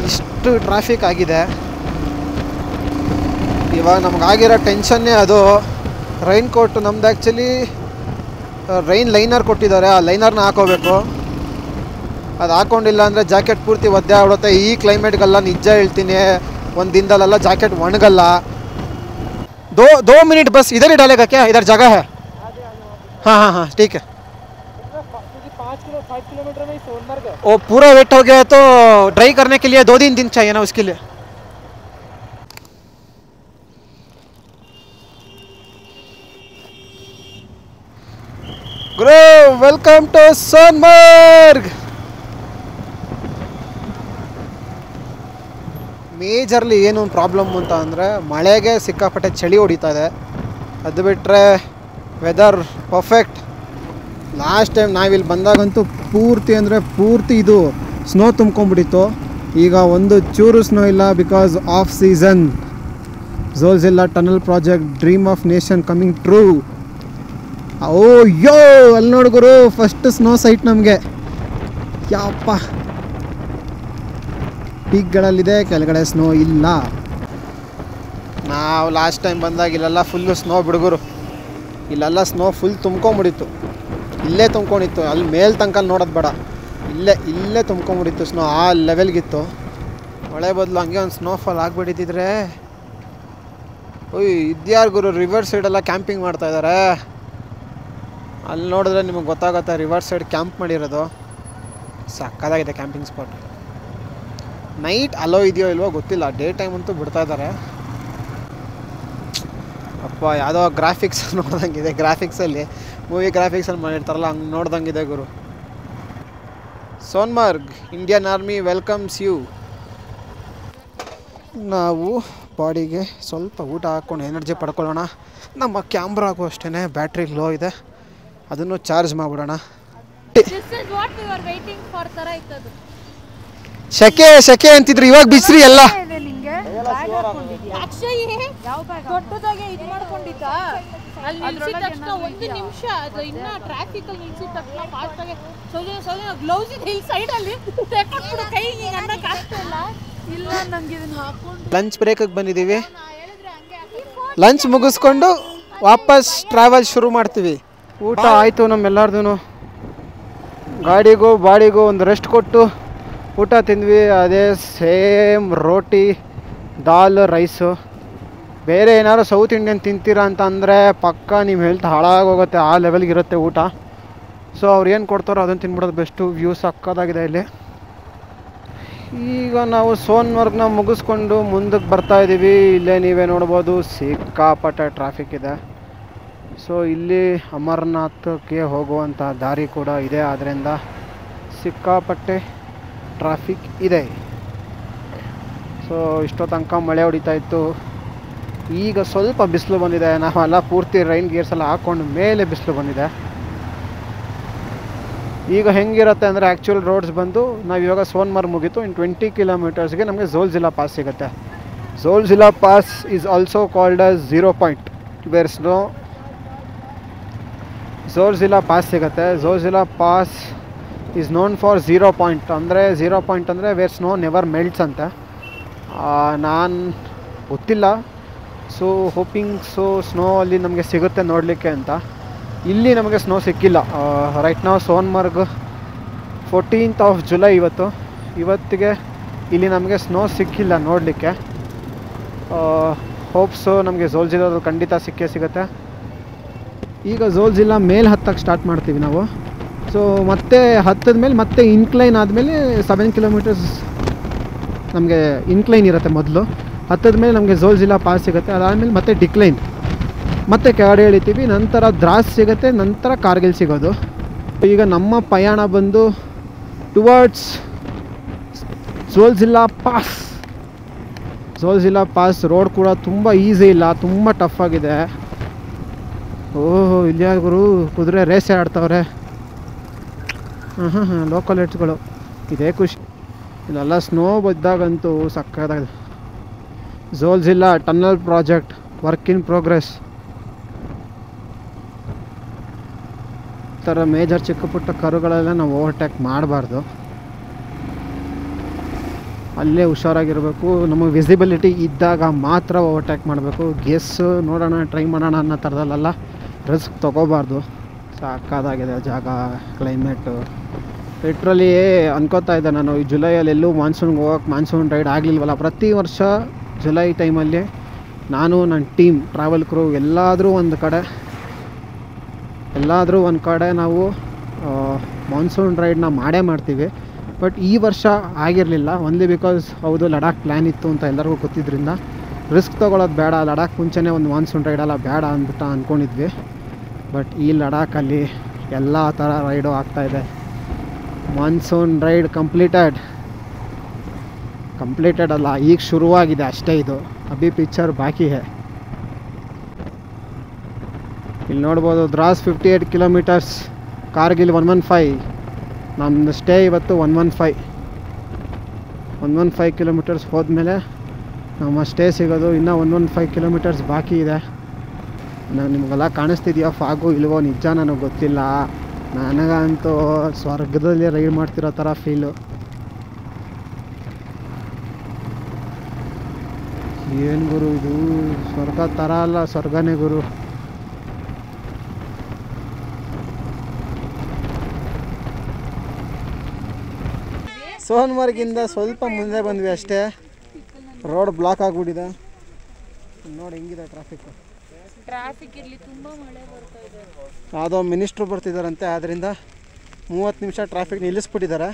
ಇಷ್ಟು ಟ್ರಾಫಿಕ್ ಆಗಿದೆ. ಇವಾಗ ನಮಗಾಗಿರೋ ಟೆನ್ಷನ್ನೇ ಅದು. ರೈನ್ ಕೋಟ್ ನಮ್ದು ಆ್ಯಕ್ಚುಲಿ ರೈನ್ ಲೈನರ್ ಕೊಟ್ಟಿದ್ದಾರೆ, ಆ ಲೈನರ್ನ ಹಾಕೋಬೇಕು. ಅದು ಹಾಕ್ಕೊಂಡಿಲ್ಲ ಅಂದರೆ ಜಾಕೆಟ್ ಪೂರ್ತಿ ಒದ್ದೆ ಆಗ್ಬಿಡುತ್ತೆ. ಈ ಕ್ಲೈಮೇಟ್ಗೆಲ್ಲ ನಿಜ ಹೇಳ್ತೀನಿ, ಒಂದು ದಿನದಲ್ಲೆಲ್ಲ ಜಾಕೆಟ್ ಒಣಗಲ್ಲ. दो मिनट बस इधर ही डालेगा क्या? इधर जगह है? हाँ हाँ हाँ ठीक है. 5 किलोमीटर में सोनमर्ग है. वो पूरा वेट हो गया है तो ड्राई करने के लिए 2-3 दिन चाहिए ना उसके लिए. गुरु वेलकम टू सोनमर्ग. ಮೇಜರ್ಲಿ ಏನು ಪ್ರಾಬ್ಲಮ್ ಅಂತ ಅಂದರೆ ಮಳೆಗೆ ಸಿಕ್ಕಾಪಟ್ಟೆ ಚಳಿ ಹೊಡಿತಾ ಇದೆ. ಅದು ಬಿಟ್ಟರೆ ವೆದರ್ ಪರ್ಫೆಕ್ಟ್. ಲಾಸ್ಟ್ ಟೈಮ್ ನಾವಿಲ್ಲಿ ಬಂದಾಗಂತೂ ಪೂರ್ತಿ ಅಂದರೆ ಪೂರ್ತಿ ಇದು ಸ್ನೋ ತುಂಬ್ಕೊಂಡ್ಬಿಟ್ಟಿತ್ತು. ಈಗ ಒಂದು ಚೂರು ಸ್ನೋ ಇಲ್ಲ because off season. Zojila tunnel project dream of nation coming true. ಓ ಯೋ ಅಲ್ಲಿ ನೋಡ್ಗುರು ಫಸ್ಟ್ ಸ್ನೋ ಸೈಟ್ ನಮಗೆ. ಯಪ್ಪ ಪೀಕ್ಗಳಲ್ಲಿದೆ, ಕೆಳಗಡೆ ಸ್ನೋ ಇಲ್ಲ. ನಾವು ಲಾಸ್ಟ್ ಟೈಮ್ ಬಂದಾಗ ಇಲ್ಲೆಲ್ಲ ಫುಲ್ಲು ಸ್ನೋ ಬಿಡುಗರು. ಇಲ್ಲೆಲ್ಲ ಸ್ನೋ ಫುಲ್ ತುಂಬ್ಕೊಂಬಿಡಿತ್ತು, ಇಲ್ಲೇ ತುಂಬ್ಕೊಂಡಿತ್ತು. ಅಲ್ಲಿ ಮೇಲ್ ತನಕ ನೋಡೋದು ಬೇಡ, ಇಲ್ಲೇ ತುಂಬ್ಕೊಂಬಿಡಿತ್ತು ಸ್ನೋ. ಆ ಲೆವೆಲ್ಗಿತ್ತು. ಮಳೆ ಬದಲು ಹಂಗೆ ಒಂದು ಸ್ನೋಫಾಲ್ ಆಗಿಬಿಟ್ಟಿದ್ರೆ. ಓಯ್ ಇದ್ಯಾರು ಗುರು ರಿವರ್ ಸೈಡೆಲ್ಲ ಕ್ಯಾಂಪಿಂಗ್ ಮಾಡ್ತಾಯಿದ್ದಾರೆ. ಅಲ್ಲಿ ನೋಡಿದ್ರೆ ನಿಮಗೆ ಗೊತ್ತಾಗುತ್ತೆ ರಿವರ್ ಸೈಡ್ ಕ್ಯಾಂಪ್ ಮಾಡಿರೋದು. ಸಕ್ಕದಾಗಿದೆ ಕ್ಯಾಂಪಿಂಗ್ ಸ್ಪಾಟ್. ನೈಟ್ ಅಲೋ ಇದೆಯೋ ಇಲ್ವೋ ಗೊತ್ತಿಲ್ಲ, ಡೇ ಟೈಮ್ ಅಂತೂ ಬಿಡ್ತಾ ಇದ್ದಾರೆ. ಅಪ್ಪ ಯಾವುದೋ ಗ್ರಾಫಿಕ್ಸ್ ನೋಡ್ದಂಗಿದೆ, ಗ್ರಾಫಿಕ್ಸಲ್ಲಿ ಮೂವಿ ಗ್ರಾಫಿಕ್ಸಲ್ಲಿ ಮಾಡಿರ್ತಾರಲ್ಲ ಹಂಗೆ ನೋಡ್ದಂಗಿದೆ ಗುರು. Sonmarg Indian army welcomes you. ನಾವು ಬಾಡಿಗೆ ಸ್ವಲ್ಪ ಊಟ ಹಾಕ್ಕೊಂಡು ಎನರ್ಜಿ ಪಡ್ಕೊಳ್ಳೋಣ. ನಮ್ಮ ಕ್ಯಾಮ್ರಾಗೂ ಅಷ್ಟೇ ಬ್ಯಾಟ್ರಿ ಲೋ ಇದೆ, ಅದನ್ನು ಚಾರ್ಜ್ ಮಾಡಿಬಿಡೋಣ. ಶೆಕೆ ಅಂತಿದ್ರು, ಇವಾಗ ಬಿಸ್ರಿ ಎಲ್ಲ. ಲಂಚ್ ಬ್ರೇಕಿಗೆ ಬಂದಿದ್ದೀವಿ. ಲಂಚ್ ಮುಗಿಸ್ಕೊಂಡು ವಾಪಸ್ ಟ್ರಾವೆಲ್ ಶುರು ಮಾಡ್ತೀವಿ. ಊಟ ಆಯಿತು ನಮ್ಮೆಲ್ಲರದು. ಗಾಡಿಗೂ ಬಾಡಿಗೂ ಒಂದು ರೆಸ್ಟ್ ಕೊಟ್ಟು ಊಟ ತಿಂದ್ವಿ. ಅದೇ ಸೇಮ್ ರೋಟಿ, ದಾಲ್, ರೈಸು. ಬೇರೆ ಏನಾದ್ರು ಸೌತ್ ಇಂಡಿಯನ್ ತಿಂತೀರಾ ಅಂತ ಅಂದರೆ ಪಕ್ಕ ನಿಮ್ಮ ಹೆಲ್ತ್ ಹಾಳಾಗೋಗುತ್ತೆ, ಆ ಲೆವೆಲ್ಗಿರುತ್ತೆ ಊಟ. ಸೊ ಅವ್ರು ಏನು ಕೊಡ್ತಾರೋ ಅದನ್ನು ತಿನ್ಬಿಡೋದು ಬೆಸ್ಟು. ವ್ಯೂ ಸಕ್ಕದಾಗಿದೆ ಇಲ್ಲಿ. ಈಗ ನಾವು ಸೋನ್ಮಾರ್ಗ್ನ ಮುಗಿಸ್ಕೊಂಡು ಮುಂದಕ್ಕೆ ಬರ್ತಾಯಿದ್ದೀವಿ. ಇಲ್ಲೇ ನೀವೇ ನೋಡ್ಬೋದು ಸಿಕ್ಕಾಪಟ್ಟೆ ಟ್ರಾಫಿಕ್ ಇದೆ. ಸೊ ಇಲ್ಲಿ ಅಮರ್ನಾಥ್ಗೆ ಹೋಗುವಂಥ ದಾರಿ ಕೂಡ ಇದೆ, ಆದ್ದರಿಂದ ಸಿಕ್ಕಾಪಟ್ಟೆ ಟ್ರಾಫಿಕ್ ಇದೆ. ಸೊ ಇಷ್ಟೋ ತನಕ ಮಳೆ ಹೊಡಿತಾ ಇತ್ತು, ಈಗ ಸ್ವಲ್ಪ ಬಿಸಿಲು ಬಂದಿದೆ. ನಾವೆಲ್ಲ ಪೂರ್ತಿ ರೈನ್ ಗೇರ್ಸ್ ಎಲ್ಲ ಹಾಕ್ಕೊಂಡು ಮೇಲೆ ಬಿಸಿಲು ಬಂದಿದೆ. ಈಗ ಹೆಂಗಿರುತ್ತೆ ಅಂದರೆ ಆ್ಯಕ್ಚುಯಲ್ ರೋಡ್ಸ್ ಬಂದು ನಾವು ಇವಾಗ ಸೋನ್ಮಾರ್ಗ್ ಮುಗೀತು, ಇನ್ನು 20 ಕಿಲೋಮೀಟರ್ಸ್ಗೆ ನಮಗೆ ಝೋಲ್ಜಿಲ್ಲಾ ಪಾಸ್ ಸಿಗುತ್ತೆ. Zojila pass is also called as 0 point where snow. Zojila pass ಸಿಗುತ್ತೆ. Zojila pass is known for 0 point. ಅಂದರೆ 0 ಪಾಯಿಂಟ್ ಅಂದರೆ ವೇರ್ ಸ್ನೋ ನೆವರ್ ಮೆಲ್ಟ್ಸ್ ಅಂತ. ನಾನು ಗೊತ್ತಿಲ್ಲ. ಸೊ ಹೋಪಿಂಗ್ ಸ್ನೋ ಅಲ್ಲಿ ನಮಗೆ ಸಿಗುತ್ತೆ ನೋಡಲಿಕ್ಕೆ ಅಂತ. ಇಲ್ಲಿ ನಮಗೆ ಸ್ನೋ ಸಿಕ್ಕಿಲ್ಲ. ರೈಟ್ ನಾವು ಸೋನ್ಮಾರ್ಗ್ 14th ಆಫ್ ಜುಲೈ ಇವತ್ತಿಗೆ ಇಲ್ಲಿ ನಮಗೆ ಸ್ನೋ ಸಿಕ್ಕಿಲ್ಲ ನೋಡಲಿಕ್ಕೆ. ಹೋಪ್ಸು ನಮಗೆ ಝೋಲ್ಜಿಲ್ಲಾದಲ್ಲಿ ಖಂಡಿತ ಸಿಗುತ್ತೆ. ಈಗ ಝೋಲ್ಜಿಲ್ಲಾ ಮೇಲೆ ಹತ್ತಕ್ಕೆ ಸ್ಟಾರ್ಟ್ ಮಾಡ್ತೀವಿ ನಾವು. ಸೊ ಮತ್ತೆ ಹತ್ತದ ಮೇಲೆ ಮತ್ತೆ ಇನ್ಕ್ಲೈನ್ ಆದಮೇಲೆ 7 ಕಿಲೋಮೀಟರ್ಸ್ ನಮಗೆ ಇನ್ಕ್ಲೈನ್ ಇರುತ್ತೆ ಮೊದಲು. ಹತ್ತದ ಮೇಲೆ ನಮಗೆ ಝೋಲ್ಜಿಲ್ಲಾ ಪಾಸ್ ಸಿಗುತ್ತೆ. ಅದಾದಮೇಲೆ ಮತ್ತೆ ಡಿಕ್ಲೈನ್, ಮತ್ತೆ ಕೆಳಗಡೆ ಇಳಿತೀವಿ. ನಂತರ ದ್ರಾಸ್ ಸಿಗುತ್ತೆ, ನಂತರ ಕಾರ್ಗಿಲ್ ಸಿಗೋದು. ಈಗ ನಮ್ಮ ಪಯಣ ಬಂದು ಟುವರ್ಡ್ಸ್ ಝೋಲ್ಜಿಲ್ಲಾ ಪಾಸ್. ಝೋಲ್ಜಿಲ್ಲಾ ಪಾಸ್ ರೋಡ್ ಕೂಡ ತುಂಬ ಈಸಿ ಇಲ್ಲ, ತುಂಬ ಟಫ್ ಆಗಿದೆ. ಓಹೋ ಇಲ್ಲಿ ಗುರು ಕುದುರೆ ರೇಸೇ ಆಡ್ತವ್ರೆ. ಹಾಂ ಲೋಕಲ್ ಹೆಡ್ಸ್ಗಳು, ಇದೇ ಖುಷಿ. ಇಲ್ಲೆಲ್ಲ ಸ್ನೋ ಬಿದ್ದಾಗಂತೂ ಸಕ್ಕತ್ತಾಗಿದೆ. Zojila tunnel project work in progress. ಈ ಥರ ಮೇಜರ್ ಚಿಕ್ಕ ಪುಟ್ಟ ಕರುಗಳೆಲ್ಲ ನಾವು ಓವರ್ಟೇಕ್ ಮಾಡಬಾರ್ದು, ಅಲ್ಲೇ ಹುಷಾರಾಗಿರಬೇಕು. ನಮಗೆ ವಿಸಿಬಿಲಿಟಿ ಇದ್ದಾಗ ಮಾತ್ರ ಓವರ್ಟೇಕ್ ಮಾಡಬೇಕು. ನೋಡೋಣ ಟ್ರೈ ಮಾಡೋಣ ಅನ್ನೋ ಥರದಲ್ಲೆಲ್ಲ ರಿಸ್ಕ್ ತೊಗೋಬಾರ್ದು. ಸಾಕಾದಾಗಿದೆ ಜಾಗ, ಕ್ಲೈಮೇಟು. ಲಿಟ್ರಲಿ ಅನ್ಕೋತಾ ಇದ್ದೆ ನಾನು, ಈ ಜುಲೈಯಲ್ಲಿ ಎಲ್ಲೂ ಮಾನ್ಸೂನ್ ರೈಡ್ ಆಗಲಿಲ್ವಲ್ಲ. ಪ್ರತಿ ವರ್ಷ ಜುಲೈ ಟೈಮಲ್ಲಿ ನಾನು ನನ್ನ ಟೀಮ್ ಟ್ರಾವೆಲ್ ಕ್ರೂ ಎಲ್ಲಾದರೂ ಒಂದು ಕಡೆ ನಾವು ಮಾನ್ಸೂನ್ ರೈಡ್ನ ಮಾಡ್ತೀವಿ. ಬಟ್ ಈ ವರ್ಷ ಆಗಿರಲಿಲ್ಲ. ಓನ್ಲಿ ಬಿಕಾಸ್ ಹೌದು ಲಡಾಖ್ ಪ್ಲ್ಯಾನ್ ಇತ್ತು ಅಂತ ಎಲ್ಲರಿಗೂ ಗೊತ್ತಿದ್ದರಿಂದ ರಿಸ್ಕ್ ತೊಗೊಳೋದು ಬೇಡ, ಲಡಾಖ್ ಮುಂಚೆನೇ ಒಂದು ಮಾನ್ಸೂನ್ ರೈಡೆಲ್ಲ ಬೇಡ ಅಂದ್ಕೊಂಡಿದ್ವಿ. ಬಟ್ ಈ ಲಡಾಖಲ್ಲಿ ಎಲ್ಲ ಥರ ರೈಡು ಆಗ್ತಾಯಿದೆ. ಮಾನ್ಸೂನ್ ರೈಡ್ ಕಂಪ್ಲೀಟೆಡ್ ಅಲ್ಲ, ಈಗ ಶುರುವಾಗಿದೆ ಅಷ್ಟೇ. ಇದು ಅಭಿ ಪಿಕ್ಚರ್ ಬಾಕಿ ಹೇ. ಇಲ್ಲಿ ನೋಡ್ಬೋದು ದ್ರಾಸ್ 58 ಕಿಲೋಮೀಟರ್ಸ್, ಕಾರ್ಗಿಲ್ 115. ನಮ್ಮದು ಸ್ಟೇ ಇವತ್ತು 115. 115 ಕಿಲೋಮೀಟರ್ಸ್ ಹೋದ್ಮೇಲೆ ನಮ್ಮ ಸ್ಟೇ ಸಿಗೋದು. ಇನ್ನೂ 115 ಕಿಲೋಮೀಟರ್ಸ್ ಬಾಕಿ ಇದೆ. ನಿಮಗೆಲ್ಲ ಕಾಣಿಸ್ತಿದೆಯಾ ಫಾಗು ಇಲ್ವೋ ನಿಜ ನನಗೆ ಗೊತ್ತಿಲ್ಲ. ನನಗಂತೂ ಸ್ವರ್ಗದಲ್ಲಿ ರೈಡ್ ಮಾಡ್ತಿರೋ ಥರ ಫೀಲು. ಏನು ಗುರು ಇದು, ಸ್ವರ್ಗ ಥರ ಅಲ್ಲ, ಸ್ವರ್ಗನೇ ಗುರು. ಸೋನ್ಮಾರ್ಗಿಂದ ಸ್ವಲ್ಪ ಮುಂದೆ ಬಂದ್ವಿ ಅಷ್ಟೇ. ರೋಡ್ ಬ್ಲಾಕ್ ಆಗಿಬಿಟ್ಟಿದೆ. ನೋಡಿ ಹೆಂಗಿದೆ ಟ್ರಾಫಿಕ್ ಇಲ್ಲಿ ತುಂಬ ಮಳೆ ಬರ್ತಾ ಇದೆ. ಯಾವುದೋ ಮಿನಿಸ್ಟ್ರು ಬರ್ತಿದ್ದಾರಂತೆ, ಆದ್ದರಿಂದ 30 ನಿಮಿಷ ಟ್ರಾಫಿಕ್ ನಿಲ್ಲಿಸ್ಬಿಟ್ಟಿದ್ದಾರೆ.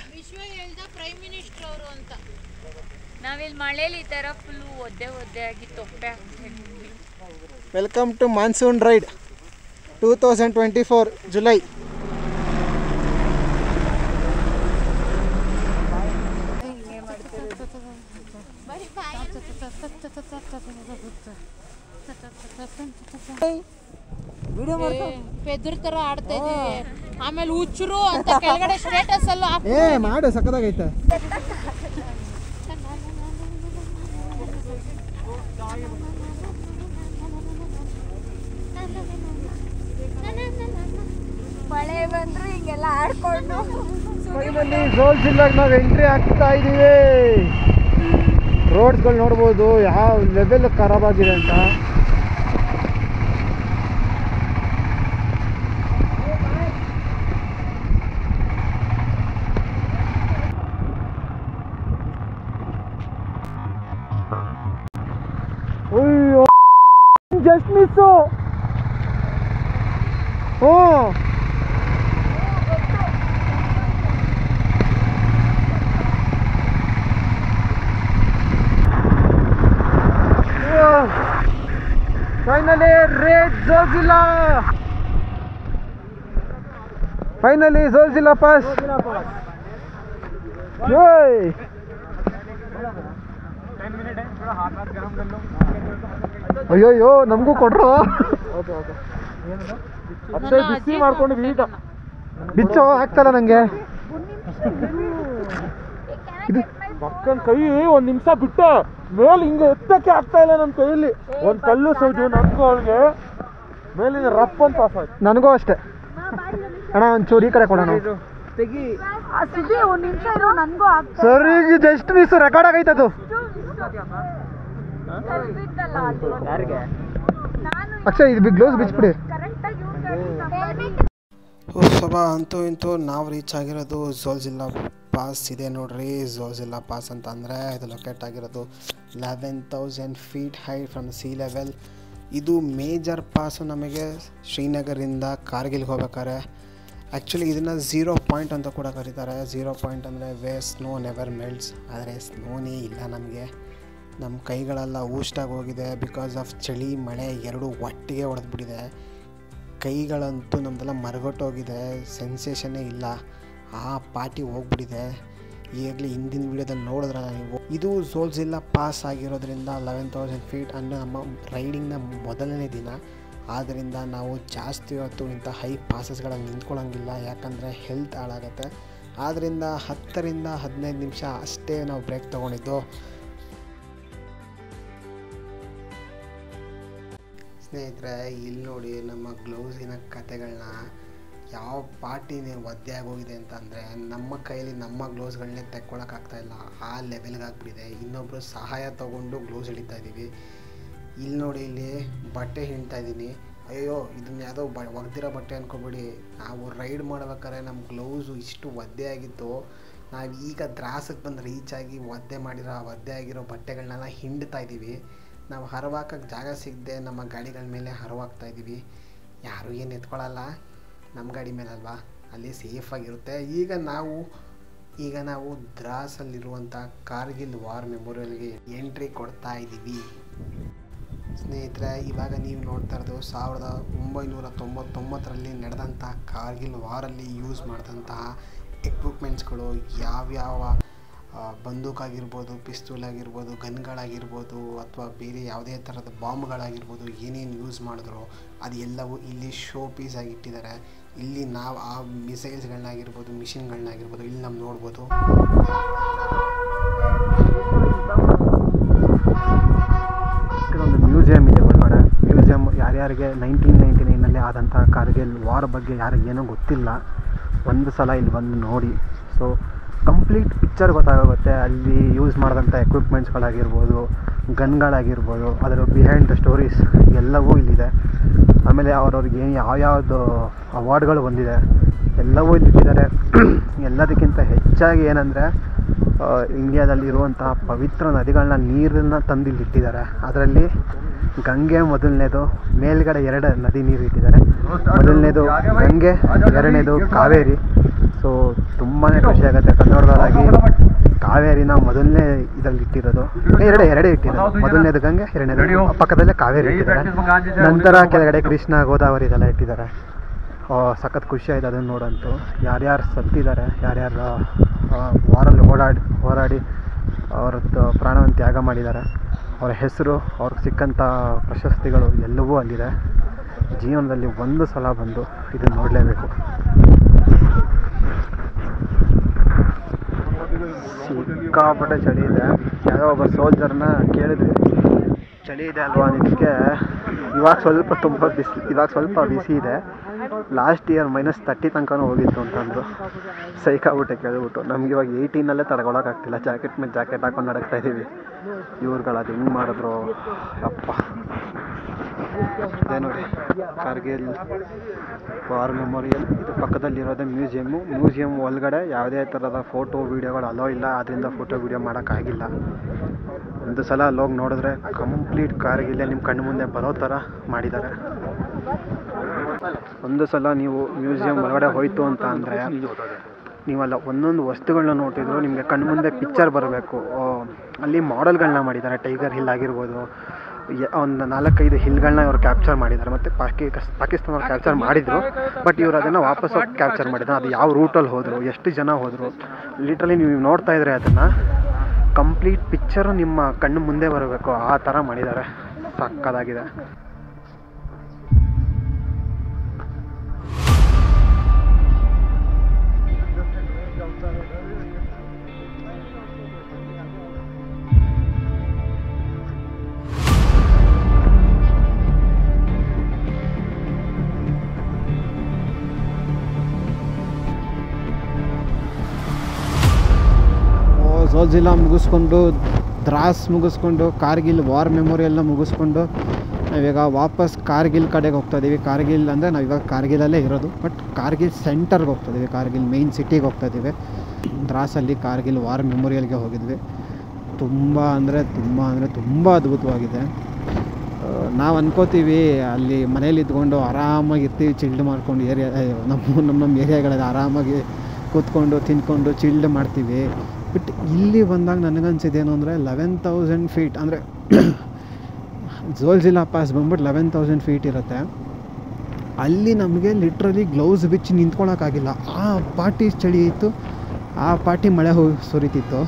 ನಾವಿಲ್ಲಿ ಮಳೇಲಿ ಈ ಥರ ಫುಲ್ಲು ಒದ್ದೆ ಆಗಿ ತೊಪ್ಪೆ ಆಗ್ತಿದ್ವಿ. Welcome to monsoon ride 2024 July. ಪೆದ್ರ ತರ ಆಡ್ತಾ ಇದೀವಿ. ಆಮೇಲೆ ಹುಚ್ಚರು ಅಂತ ಕೆಳಗಡೆ ಸ್ಟೇಟಸ್ ಅಲ್ಲೂ ಮಾಡು ಸಕ್ಕದಾಗೈತೆ. ಮಳೆ ಬಂದ್ರು ಹಿಂಗೆಲ್ಲ ಆಡ್ಕೊಂಡು ಝೋಲ್ ಜಿಲ್ಲೆಗೆ ನಾವು ಎಂಟ್ರಿ ಆಗ್ತಾ ಇದ್ದೀವಿ. ರೋಡ್ಸ್ಗಳು ನೋಡ್ಬೋದು ಯಾವ ಲೆವೆಲ್ ಖರಾಬ್ ಆಗಿದೆ ಅಂತ. ಅಯ್ಯೋ ಜಸ್ಟ್ ಮಿಸ್ಸು. ಫೈನಲಿ ರೇಟ್ ಝೋಜಿಲ್ಲಾ. Finally Zojila pass. ಅಯ್ಯೋ ನಮಗೂ ಕೊಡ್ರು. ಅಕ್ಷಯ್ ಬಿಸಿ ಮಾಡ್ಕೊಂಡು ಬಿಚ್ಚೋ ಆಗ್ತಲ್ಲ ನಂಗೆ. ಇದು ಪಕ್ಕನ ಕೈ ಒಂದ್ ನಿಮಿಷ ಬಿಟ್ಟೆ ಮೇಲೆ ಹಿಂಗೆ ಎತ್ತಕ್ಕೆ ಆಗ್ತಾ ಇಲ್ಲ ನನ್ನ ಕೈಯಲ್ಲಿ. ಒಂದ್ ಕಲ್ಲು ಸೌಜು ನನ್ಗೂ ಅವಳಿಗೆ ಮೇಲಿನ ರಪ್ ಅಂತ ಆಯ್ತು. ನನಗೂ ಅಷ್ಟೇ ಅಣ್ಣ. ಒಂಚೂರು ಈ ಕಡೆ ಕೊಡೋಣ. ಸರಿ ಜಸ್ಟ್ ಮಿಸ್ ರೆಕಾರ್ಡ್ ಆಗೈತದು. ಅಕ್ಷಯ್ ಇದು ಗ್ಲೌಸ್ ಬಿಚ್ಬಿಡಿ. ಸಭಾ ಅಂತೂ ಇಂತೂ ನಾವು ರೀಚ್ ಆಗಿರೋದು ಝೋಜಿಲ್ಲಾ ಪಾಸ್ ಇದೆ ನೋಡ್ರಿ. ಝೋಜಿಲ್ಲಾ ಪಾಸ್ ಅಂತ ಅಂದರೆ ಇದು ಲೊಕೇಟ್ ಆಗಿರೋದು 11,000 feet high from C level. ಇದು ಮೇಜರ್ ಪಾಸು ನಮಗೆ ಶ್ರೀನಗರಿಂದ ಕಾರ್ಗಿಲ್ಗೆ ಹೋಗ್ಬೇಕಾದ್ರೆ. ಆ್ಯಕ್ಚುಲಿ ಇದನ್ನು 0 ಪಾಯಿಂಟ್ ಅಂತ ಕೂಡ ಕರೀತಾರೆ. 0 ಪಾಯಿಂಟ್ ಅಂದರೆ ವೇ ಸ್ನೋ ನೆವರ್ ಮೆಲ್ಟ್ಸ್. ಆದರೆ ಸ್ನೋನೇ ಇಲ್ಲ ನಮಗೆ. ನಮ್ಮ ಕೈಗಳೆಲ್ಲ ಊಷ್ಟಾಗಿ ಹೋಗಿದೆ ಬಿಕಾಸ್ ಆಫ್ ಚಳಿ ಮಳೆ ಎರಡೂ ಒಟ್ಟಿಗೆ ಹೊಡೆದ್ಬಿಟ್ಟಿದೆ. ಕೈಗಳಂತೂ ನಮ್ಮದೆಲ್ಲ ಮರಗೊಟ್ಟೋಗಿದೆ, ಸೆನ್ಸೇಷನ್ನೇ ಇಲ್ಲ. ಆ ಪಾರ್ಟಿ ಹೋಗ್ಬಿಟ್ಟಿದೆ. ಈಗಲೇ ಹಿಂದಿನ ವೀಡಿಯೋದಲ್ಲಿ ನೋಡಿದ್ರೆ ನೀವು. ಇದು ಝೋಜಿಲ್ಲಾ ಪಾಸ್ ಆಗಿರೋದ್ರಿಂದ 11,000 feet ಅಂದರೆ ನಮ್ಮ ರೈಡಿಂಗ್ನ ಮೊದಲನೇ ದಿನ. ಆದ್ದರಿಂದ ನಾವು ಜಾಸ್ತಿ ಹೊತ್ತು ಇಂಥ ಹೈ ಪಾಸಸ್ಗಳಲ್ಲಿ ನಿಂತ್ಕೊಳ್ಳೋಂಗಿಲ್ಲ, ಯಾಕಂದರೆ ಹೆಲ್ತ್ ಹಾಳಾಗುತ್ತೆ. ಆದ್ದರಿಂದ 10 ರಿಂದ 15 ನಿಮಿಷ ಅಷ್ಟೇ ನಾವು ಬ್ರೇಕ್ ತೊಗೊಂಡಿದ್ದು. ಸ್ನೇಹಿತರೆ ಇಲ್ಲಿ ನೋಡಿ ನಮ್ಮ ಗ್ಲೌಸಿನ ಕತೆಗಳನ್ನ. ಯಾವ ಪಾರ್ಟಿನೇ ಒದ್ದೆ ಆಗೋಗಿದೆ ಅಂತಂದರೆ ನಮ್ಮ ಕೈಯಲ್ಲಿ ನಮ್ಮ ಗ್ಲೌಸ್ಗಳನ್ನೇ ತೆಕ್ಕೊಳ್ಳೋಕ್ಕಾಗ್ತಾಯಿಲ್ಲ, ಆ ಲೆವೆಲ್ಗೆ ಆಗಿಬಿಟ್ಟಿದೆ. ಇನ್ನೊಬ್ಬರು ಸಹಾಯ ತೊಗೊಂಡು ಗ್ಲೌಸ್ ಹಿಡಿತಾ ಇದ್ದೀವಿ. ಇಲ್ಲಿ ನೋಡಿ ಇಲ್ಲಿ ಬಟ್ಟೆ ಹಿಂಡ್ತಾ ಇದ್ದೀನಿ. ಅಯ್ಯೋ ಇದನ್ನ ಯಾವುದೋ ಒಗ್ದಿರೋ ಬಟ್ಟೆ ಅಂದ್ಕೊಬೇಡಿ. ನಾವು ರೈಡ್ ಮಾಡ್ಬೇಕಾದ್ರೆ ನಮ್ಮ ಗ್ಲೌಸು ಇಷ್ಟು ಒದ್ದೆ ಆಗಿತ್ತು. ನಾವು ಈಗ ದ್ರಾಸಕ್ಕೆ ಬಂದು ರೀಚ್ ಆಗಿ ಒದ್ದೆ ಆಗಿರೋ ಬಟ್ಟೆಗಳನ್ನೆಲ್ಲ ಹಿಂಡ್ತಾ ಇದ್ದೀವಿ. ನಾವು ಹರವಾಕಕ್ಕೆ ಜಾಗ ಸಿಗದೆ ನಮ್ಮ ಗಾಡಿಗಳ ಮೇಲೆ ಹರವಾಗ್ತಾ ಇದ್ದೀವಿ. ಯಾರೂ ಏನು ಎತ್ಕೊಳ್ಳಲ್ಲ, ನಮ್ಮ ಗಾಡಿ ಮೇಲಲ್ವಾ, ಅಲ್ಲಿ ಸೇಫಾಗಿರುತ್ತೆ. ಈಗ ನಾವು ದ್ರಾಸಲ್ಲಿರುವಂಥ ಕಾರ್ಗಿಲ್ ವಾರ್ ಮೆಮೋರಿಯಲ್ಗೆ ಎಂಟ್ರಿ ಕೊಡ್ತಾ ಇದ್ದೀವಿ. ಸ್ನೇಹಿತರೆ ಇವಾಗ ನೀವು ನೋಡ್ತಾ ಇರೋದು 1999ರಲ್ಲಿ ನಡೆದಂಥ ಕಾರ್ಗಿಲ್ ವಾರಲ್ಲಿ ಯೂಸ್ ಮಾಡಿದಂತಹ ಎಕ್ವಿಪ್ಮೆಂಟ್ಸ್ಗಳು. ಯಾವ್ಯಾವ ಬಂದೂಕಾಗಿರ್ಬೋದು, ಪಿಸ್ತೂಲ್ ಆಗಿರ್ಬೋದು, ಗನ್ಗಳಾಗಿರ್ಬೋದು, ಅಥವಾ ಬೇರೆ ಯಾವುದೇ ಥರದ ಬಾಂಬ್ಗಳಾಗಿರ್ಬೋದು, ಏನೇನು ಯೂಸ್ ಮಾಡಿದ್ರು ಅದು ಎಲ್ಲವೂ ಇಲ್ಲಿ ಶೋ ಪೀಸ್ ಆಗಿ ಇಟ್ಟಿದ್ದಾರೆ. ಇಲ್ಲಿ ನಾವು ಆ ಮಿಸೈಲ್ಸ್ಗಳನ್ನಾಗಿರ್ಬೋದು, ಮಿಷಿನ್ಗಳನ್ನಾಗಿರ್ಬೋದು ಇಲ್ಲಿ ನಾವು ನೋಡ್ಬೋದು. ಒಂದು ಮ್ಯೂಸಿಯಂ ಇದೆ ಒಳಗಡೆ. ಮ್ಯೂಸಿಯಂ ಯಾರ್ಯಾರಿಗೆ 1999ನಲ್ಲಿ ಆದಂಥ ಕಾರ್ಗಿಲ್ ವಾರ್ ಬಗ್ಗೆ ಯಾರಿಗೇನೋ ಗೊತ್ತಿಲ್ಲ, ಒಂದು ಸಲ ಇಲ್ಲಿ ಬಂದು ನೋಡಿ. ಸೊ ಕಂಪ್ಲೀಟ್ ಪಿಕ್ಚರ್ ಗೊತ್ತಾಗುತ್ತೆ. ಅಲ್ಲಿ ಯೂಸ್ ಮಾಡಿದಂಥ ಎಕ್ವಿಪ್ಮೆಂಟ್ಸ್ಗಳಾಗಿರ್ಬೋದು, ಗನ್ಗಳಾಗಿರ್ಬೋದು, ಅದರ ಬಿಹೈಂಡ್ ದ ಸ್ಟೋರೀಸ್ ಎಲ್ಲವೂ ಇಲ್ಲಿದೆ. ಆಮೇಲೆ ಅವ್ರವ್ರಿಗೆ ಯಾವ್ಯಾವುದು ಅವಾರ್ಡ್ಗಳು ಬಂದಿದೆ ಎಲ್ಲವೂ ಇಲ್ಲಿಟ್ಟಿದ್ದಾರೆ. ಎಲ್ಲದಕ್ಕಿಂತ ಹೆಚ್ಚಾಗಿ ಏನಂದರೆ ಇಂಡಿಯಾದಲ್ಲಿರುವಂತಹ ಪವಿತ್ರ ನದಿಗಳನ್ನ ನೀರನ್ನು ತಂದು ಇಲ್ಲಿಟ್ಟಿದ್ದಾರೆ. ಅದರಲ್ಲಿ ಗಂಗೆ ಮೊದಲನೇದು, ಮೇಲ್ಗಡೆ 2 ನದಿ ನೀರು ಇಟ್ಟಿದ್ದಾರೆ. ಮೊದಲನೇದು ಗಂಗೆ, ಎರಡನೇದು ಕಾವೇರಿ. ಸೊ ತುಂಬಾ ಖುಷಿಯಾಗುತ್ತೆ. ಕನ್ನಡದವರಾಗಿ ಕಾವೇರಿನ ಮೊದಲನೇ ಇದರಲ್ಲಿ ಇಟ್ಟಿರೋದು, ಎರಡೇ ಇಟ್ಟಿರೋದು. ಮೊದಲನೇದು ಗಂಗೆ, ಎರಡನೇದು ಪಕ್ಕದಲ್ಲೇ ಕಾವೇರಿ ಇಟ್ಟಿದ್ದಾರೆ. ನಂತರ ಕೆಳಗಡೆ ಕೃಷ್ಣ, ಗೋದಾವರಿ ಇದೆಲ್ಲ ಇಟ್ಟಿದ್ದಾರೆ. ಸಖತ್ ಖುಷಿ ಆಯ್ತು ಅದನ್ನು ನೋಡಂತೂ. ಯಾರ್ಯಾರು ಸತ್ತಿದ್ದಾರೆ, ಯಾರ್ಯಾರು ವಾರಲ್ಲಿ ಹೋರಾಡಿ ಅವರದ್ದು ಪ್ರಾಣವನ್ನು ತ್ಯಾಗ ಮಾಡಿದ್ದಾರೆ, ಅವರ ಹೆಸರು, ಅವ್ರಿಗೆ ಸಿಕ್ಕಂಥ ಪ್ರಶಸ್ತಿಗಳು ಎಲ್ಲವೂ ಅಲ್ಲಿದೆ. ಜೀವನದಲ್ಲಿ ಒಂದು ಸಲ ಬಂದು ಇದನ್ನು ನೋಡಲೇಬೇಕು. ಸಿಕ್ಕಾಪಟ್ಟೆ ಚಳಿ ಇದೆ. ಯಾವುದೋ ಒಬ್ಬ ಸೋಲ್ಜರ್ನ ಕೇಳಿದ್ವಿ, ಚಳಿ ಇದೆ ಅಲ್ವಾ ನಿನಗೆ? ಇವಾಗ ಸ್ವಲ್ಪ ಬಿಸಿ ಇದೆ. ಲಾಸ್ಟ್ ಇಯರ್ -30 ತನಕ ಹೋಗಿತ್ತು ಅಂತಂದು ಸೈಕಾಗ್ಬಿಟ್ಟೆ ಕೇಳ್ಬಿಟ್ಟು. ನಮ್ಗೆ ಇವಾಗ 18ನಲ್ಲೇ ತಡ್ಕೊಳಕ್ಕಾಗ್ತಿಲ್ಲ. ಜಾಕೆಟ್ ಮೇಲೆ ಜಾಕೆಟ್ ಹಾಕೊಂಡು ನಡಕ್ತಾ ಇದ್ದೀವಿ. ಇವ್ರುಗಳು ಅದು ಹೆಂಗೆ ಮಾಡಿದ್ರು ಅಪ್ಪ. ಅದೇ ನೋಡಿ ಕಾರ್ಗಿಲ್ ವಾರ್ ಮೆಮೋರಿಯಲ್. ಇದು ಪಕ್ಕದಲ್ಲಿರೋದೇ ಮ್ಯೂಸಿಯಮ್ ಒಳಗಡೆ ಯಾವುದೇ ಥರದ ಫೋಟೋ ವೀಡಿಯೋಗಳು ಅಲೋ ಇಲ್ಲ. ಅದರಿಂದ ಫೋಟೋ ವೀಡಿಯೋ ಮಾಡೋಕ್ಕಾಗಿಲ್ಲ. ಒಂದು ಸಲ ಅಲ್ಲೋಗಿ ನೋಡಿದ್ರೆ ಕಂಪ್ಲೀಟ್ ಕಾರ್ಗಿಲ್ಲೇ ನಿಮ್ಮ ಕಣ್ಣು ಮುಂದೆ ಬರೋ ಥರ ಮಾಡಿದ್ದಾರೆ. ಒಂದು ಸಲ ನೀವು ಮ್ಯೂಸಿಯಂ ಒಳಗಡೆ ಹೋಯ್ತು ಅಂತ ಅಂದರೆ ನೀವಲ್ಲ ಒಂದೊಂದು ವಸ್ತುಗಳನ್ನ ನೋಡ್ತಿದ್ರು ನಿಮಗೆ ಕಣ್ಣು ಮುಂದೆ ಪಿಕ್ಚರ್ ಬರಬೇಕು. ಅಲ್ಲಿ ಮಾಡೆಲ್ಗಳನ್ನ ಮಾಡಿದ್ದಾರೆ. ಟೈಗರ್ ಹಿಲ್ ಆಗಿರ್ಬೋದು, ಒಂದು 4-5 ಹಿಲ್ಗಳನ್ನ ಇವರು ಕ್ಯಾಪ್ಚರ್ ಮಾಡಿದ್ದಾರೆ. ಮತ್ತು ಪಾಕಿಸ್ತಾನವ್ರು ಕ್ಯಾಪ್ಚರ್ ಮಾಡಿದರು. ಬಟ್ ಇವರು ಅದನ್ನು ವಾಪಸ್ ಕ್ಯಾಪ್ಚರ್ ಮಾಡಿದ್ದಾರೆ. ಅದು ಯಾವ ರೂಟಲ್ಲಿ ಹೋದರು, ಎಷ್ಟು ಜನ ಹೋದರು, ಲಿಟ್ರಲಿ ನೀವು ನೋಡ್ತಾ ಇದ್ರೆ ಅದನ್ನು ಕಂಪ್ಲೀಟ್ ಪಿಕ್ಚರು ನಿಮ್ಮ ಕಣ್ಣು ಮುಂದೆ ಬರಬೇಕು, ಆ ಥರ ಮಾಡಿದ್ದಾರೆ. ಸಕ್ಕತ್ತಾಗಿದೆ. ಝೋಜಿಲಾ ಮುಗಿಸ್ಕೊಂಡು, ದ್ರಾಸ್ ಮುಗಿಸ್ಕೊಂಡು, ಕಾರ್ಗಿಲ್ ವಾರ್ ಮೆಮೋರಿಯಲ್ನ ಮುಗಿಸ್ಕೊಂಡು ನಾವೀಗ ವಾಪಸ್ ಕಾರ್ಗಿಲ್ ಕಡೆಗೆ ಹೋಗ್ತಾ ಇದ್ದೀವಿ. ಕಾರ್ಗಿಲ್ ಅಂದರೆ ನಾವಿವಾಗ ಕಾರ್ಗಿಲಲ್ಲೇ ಇರೋದು, ಬಟ್ ಕಾರ್ಗಿಲ್ ಸೆಂಟರ್ಗೆ ಹೋಗ್ತಾ ಇದ್ದೀವಿ. ಕಾರ್ಗಿಲ್ ಮೇಯ್ನ್ ಸಿಟಿಗೆ ಹೋಗ್ತಾ ಇದ್ದೀವಿ. ದ್ರಾಸಲ್ಲಿ ಕಾರ್ಗಿಲ್ ವಾರ್ ಮೆಮೋರಿಯಲ್ಗೆ ಹೋಗಿದ್ವಿ. ತುಂಬ ಅದ್ಭುತವಾಗಿದೆ. ನಾವು ಅನ್ಕೋತೀವಿ ಅಲ್ಲಿ ಮನೇಲಿ ಇದ್ಕೊಂಡು ಆರಾಮಾಗಿರ್ತೀವಿ, ಚಿಲ್ಡ್ ಮಾಡ್ಕೊಂಡು ನಮ್ಮ ಏರಿಯಾಗಳಲ್ಲಿ ಆರಾಮಾಗಿ ಕೂತ್ಕೊಂಡು ತಿಂದ್ಕೊಂಡು ಚಿಲ್ಡ್ ಮಾಡ್ತೀವಿ. ಬಟ್ ಇಲ್ಲಿ ಬಂದಾಗ ನನಗನ್ಸಿದ್ದೇನು ಅಂದರೆ 11,000 ಫೀಟ್ ಅಂದರೆ ಝೋಜಿಲಾ ಪಾಸ್ ಬಂದ್ಬಿಟ್ಟು 11,000 ಫೀಟ್ ಇರುತ್ತೆ. ಅಲ್ಲಿ ನಮಗೆ ಲಿಟ್ರಲಿ ಗ್ಲೌಸ್ ಬಿಚ್ಚಿ ನಿಂತ್ಕೊಳ್ಳೋಕ್ಕಾಗಿಲ್ಲ. ಆ ಪಾರ್ಟಿ ಚಳಿ ಇತ್ತು, ಆ ಪಾರ್ಟಿ ಮಳೆ ಸುರಿತಿತ್ತು.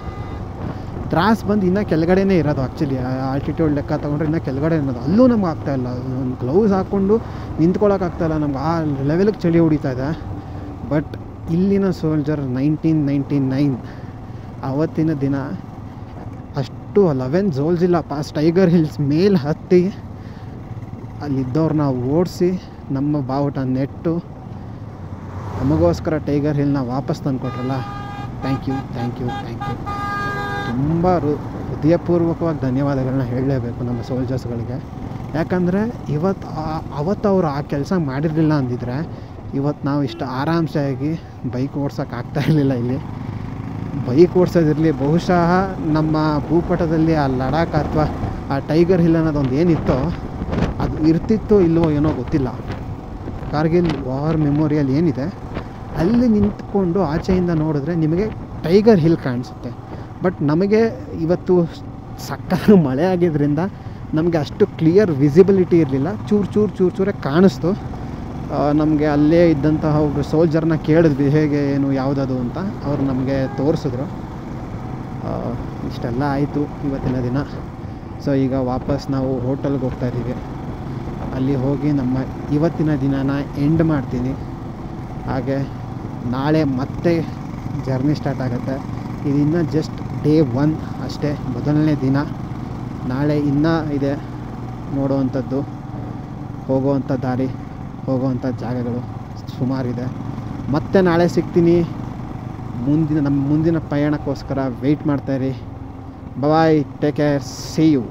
ತ್ರಾಸ್ ಬಂದು ಇನ್ನೂ ಕೆಳಗಡೆನೇ ಇರೋದು. ಆ್ಯಕ್ಚುಲಿ ಆಲ್ಟಿಟ್ಯೂಡ್ ಲೆಕ್ಕ ತೊಗೊಂಡ್ರೆ ಇನ್ನೂ ಕೆಳಗಡೆ ಇರೋದು. ಅಲ್ಲೂ ನಮ್ಗೆ ಆಗ್ತಾಯಿಲ್ಲ. ಒಂದು ಗ್ಲೌಸ್ ಹಾಕ್ಕೊಂಡು ನಿಂತ್ಕೊಳ್ಳೋಕ್ಕಾಗ್ತಾಯಿಲ್ಲ. ನಮ್ಗೆ ಆ ಲೆವೆಲಿಗೆ ಚಳಿ ಹೊಡಿತಾ ಇದೆ. ಬಟ್ ಇಲ್ಲಿನ ಸೋಲ್ಜರ್ 1999 ಆವತ್ತಿನ ದಿನ ಅಷ್ಟು 11 ಝೋಜಿಲಾ ಪಾಸ್ ಟೈಗರ್ ಹಿಲ್ಸ್ ಮೇಲೆ ಹತ್ತಿ ಅಲ್ಲಿದ್ದವ್ರನ್ನ ಓಡಿಸಿ ನಮ್ಮ ಬಾವುಟ ನೆಟ್ಟು ನಮಗೋಸ್ಕರ ಟೈಗರ್ ಹಿಲ್ನ ವಾಪಸ್ ತಂದುಕೊಟ್ರಲ್ಲ. Thank you. ತುಂಬ ಹೃದಯಪೂರ್ವಕವಾಗಿ ಧನ್ಯವಾದಗಳನ್ನ ಹೇಳಲೇಬೇಕು ನಮ್ಮ ಸೋಲ್ಜರ್ಸ್ಗಳಿಗೆ. ಯಾಕಂದರೆ ಅವತ್ತು ಅವರು ಆ ಕೆಲಸ ಮಾಡಿರಲಿಲ್ಲ ಅಂದಿದ್ರೆ ಇವತ್ತು ನಾವು ಇಷ್ಟು ಆರಾಮ್ಸಾಗಿ ಬೈಕ್ ಓಡ್ಸೋಕೆ ಆಗ್ತಾಯಿರಲಿಲ್ಲ. ಇಲ್ಲಿ ಬೈಕ್ ಓಡಿಸೋದಿರಲಿ, ಬಹುಶಃ ನಮ್ಮ ಭೂಪಟದಲ್ಲಿ ಆ ಲಡಾಖ್ ಅಥವಾ ಆ ಟೈಗರ್ ಹಿಲ್ ಅನ್ನೋದೊಂದು ಏನಿತ್ತೋ ಅದು ಇರ್ತಿತ್ತೋ ಇಲ್ಲವೋ ಏನೋ ಗೊತ್ತಿಲ್ಲ. ಕಾರ್ಗಿಲ್ ವಾರ್ ಮೆಮೋರಿಯಲ್ ಏನಿದೆ ಅಲ್ಲಿ ನಿಂತ್ಕೊಂಡು ಆಚೆಯಿಂದ ನೋಡಿದ್ರೆ ನಿಮಗೆ ಟೈಗರ್ ಹಿಲ್ ಕಾಣಿಸುತ್ತೆ. ಬಟ್ ನಮಗೆ ಇವತ್ತು ಸಕ್ಕ ಮಳೆ ಆಗಿದ್ದರಿಂದ ನಮಗೆ ಅಷ್ಟು ಕ್ಲಿಯರ್ ವಿಸಿಬಿಲಿಟಿ ಇರಲಿಲ್ಲ. ಚೂರೇ ಕಾಣಿಸ್ತು. ನಮಗೆ ಅಲ್ಲೇ ಇದ್ದಂತಹ ಒಬ್ಬರು ಸೋಲ್ಜರ್ನ ಕೇಳಿದ್ವಿ ಹೇಗೆ ಏನು ಯಾವುದದು ಅಂತ. ಅವರು ನಮಗೆ ತೋರಿಸಿದ್ರು. ಇಷ್ಟೆಲ್ಲ ಆಯಿತು ಇವತ್ತಿನ ದಿನ. ಸೊ ಈಗ ವಾಪಸ್ ನಾವು ಹೋಟೆಲ್ಗೆ ಹೋಗ್ತಾಯಿದ್ದೀವಿ. ಅಲ್ಲಿ ಹೋಗಿ ನಮ್ಮ ಇವತ್ತಿನ ದಿನನ ಎಂಡ್ ಮಾಡ್ತೀನಿ. ಹಾಗೆ ನಾಳೆ ಮತ್ತೆ ಜರ್ನಿ ಸ್ಟಾರ್ಟ್ ಆಗುತ್ತೆ. ಇದು ಇನ್ನೂ ಜಸ್ಟ್ ಡೇ 1 ಅಷ್ಟೇ, ಮೊದಲನೇ ದಿನ. ನಾಳೆ ಇನ್ನೂ ಇದೆ ನೋಡುವಂಥದ್ದು, ಹೋಗುವಂಥ ದಾರಿ, ಹೋಗುವಂಥ ಜಾಗಗಳು ಸುಮಾರಿದೆ. ಮತ್ತೆ ನಾಳೆ ಸಿಗ್ತೀನಿ. ನಮ್ಮ ಮುಂದಿನ ಪಯಣಕ್ಕೋಸ್ಕರ ವೆಯ್ಟ್ ಮಾಡ್ತಾಯಿರಿ. Bye, take care, see you.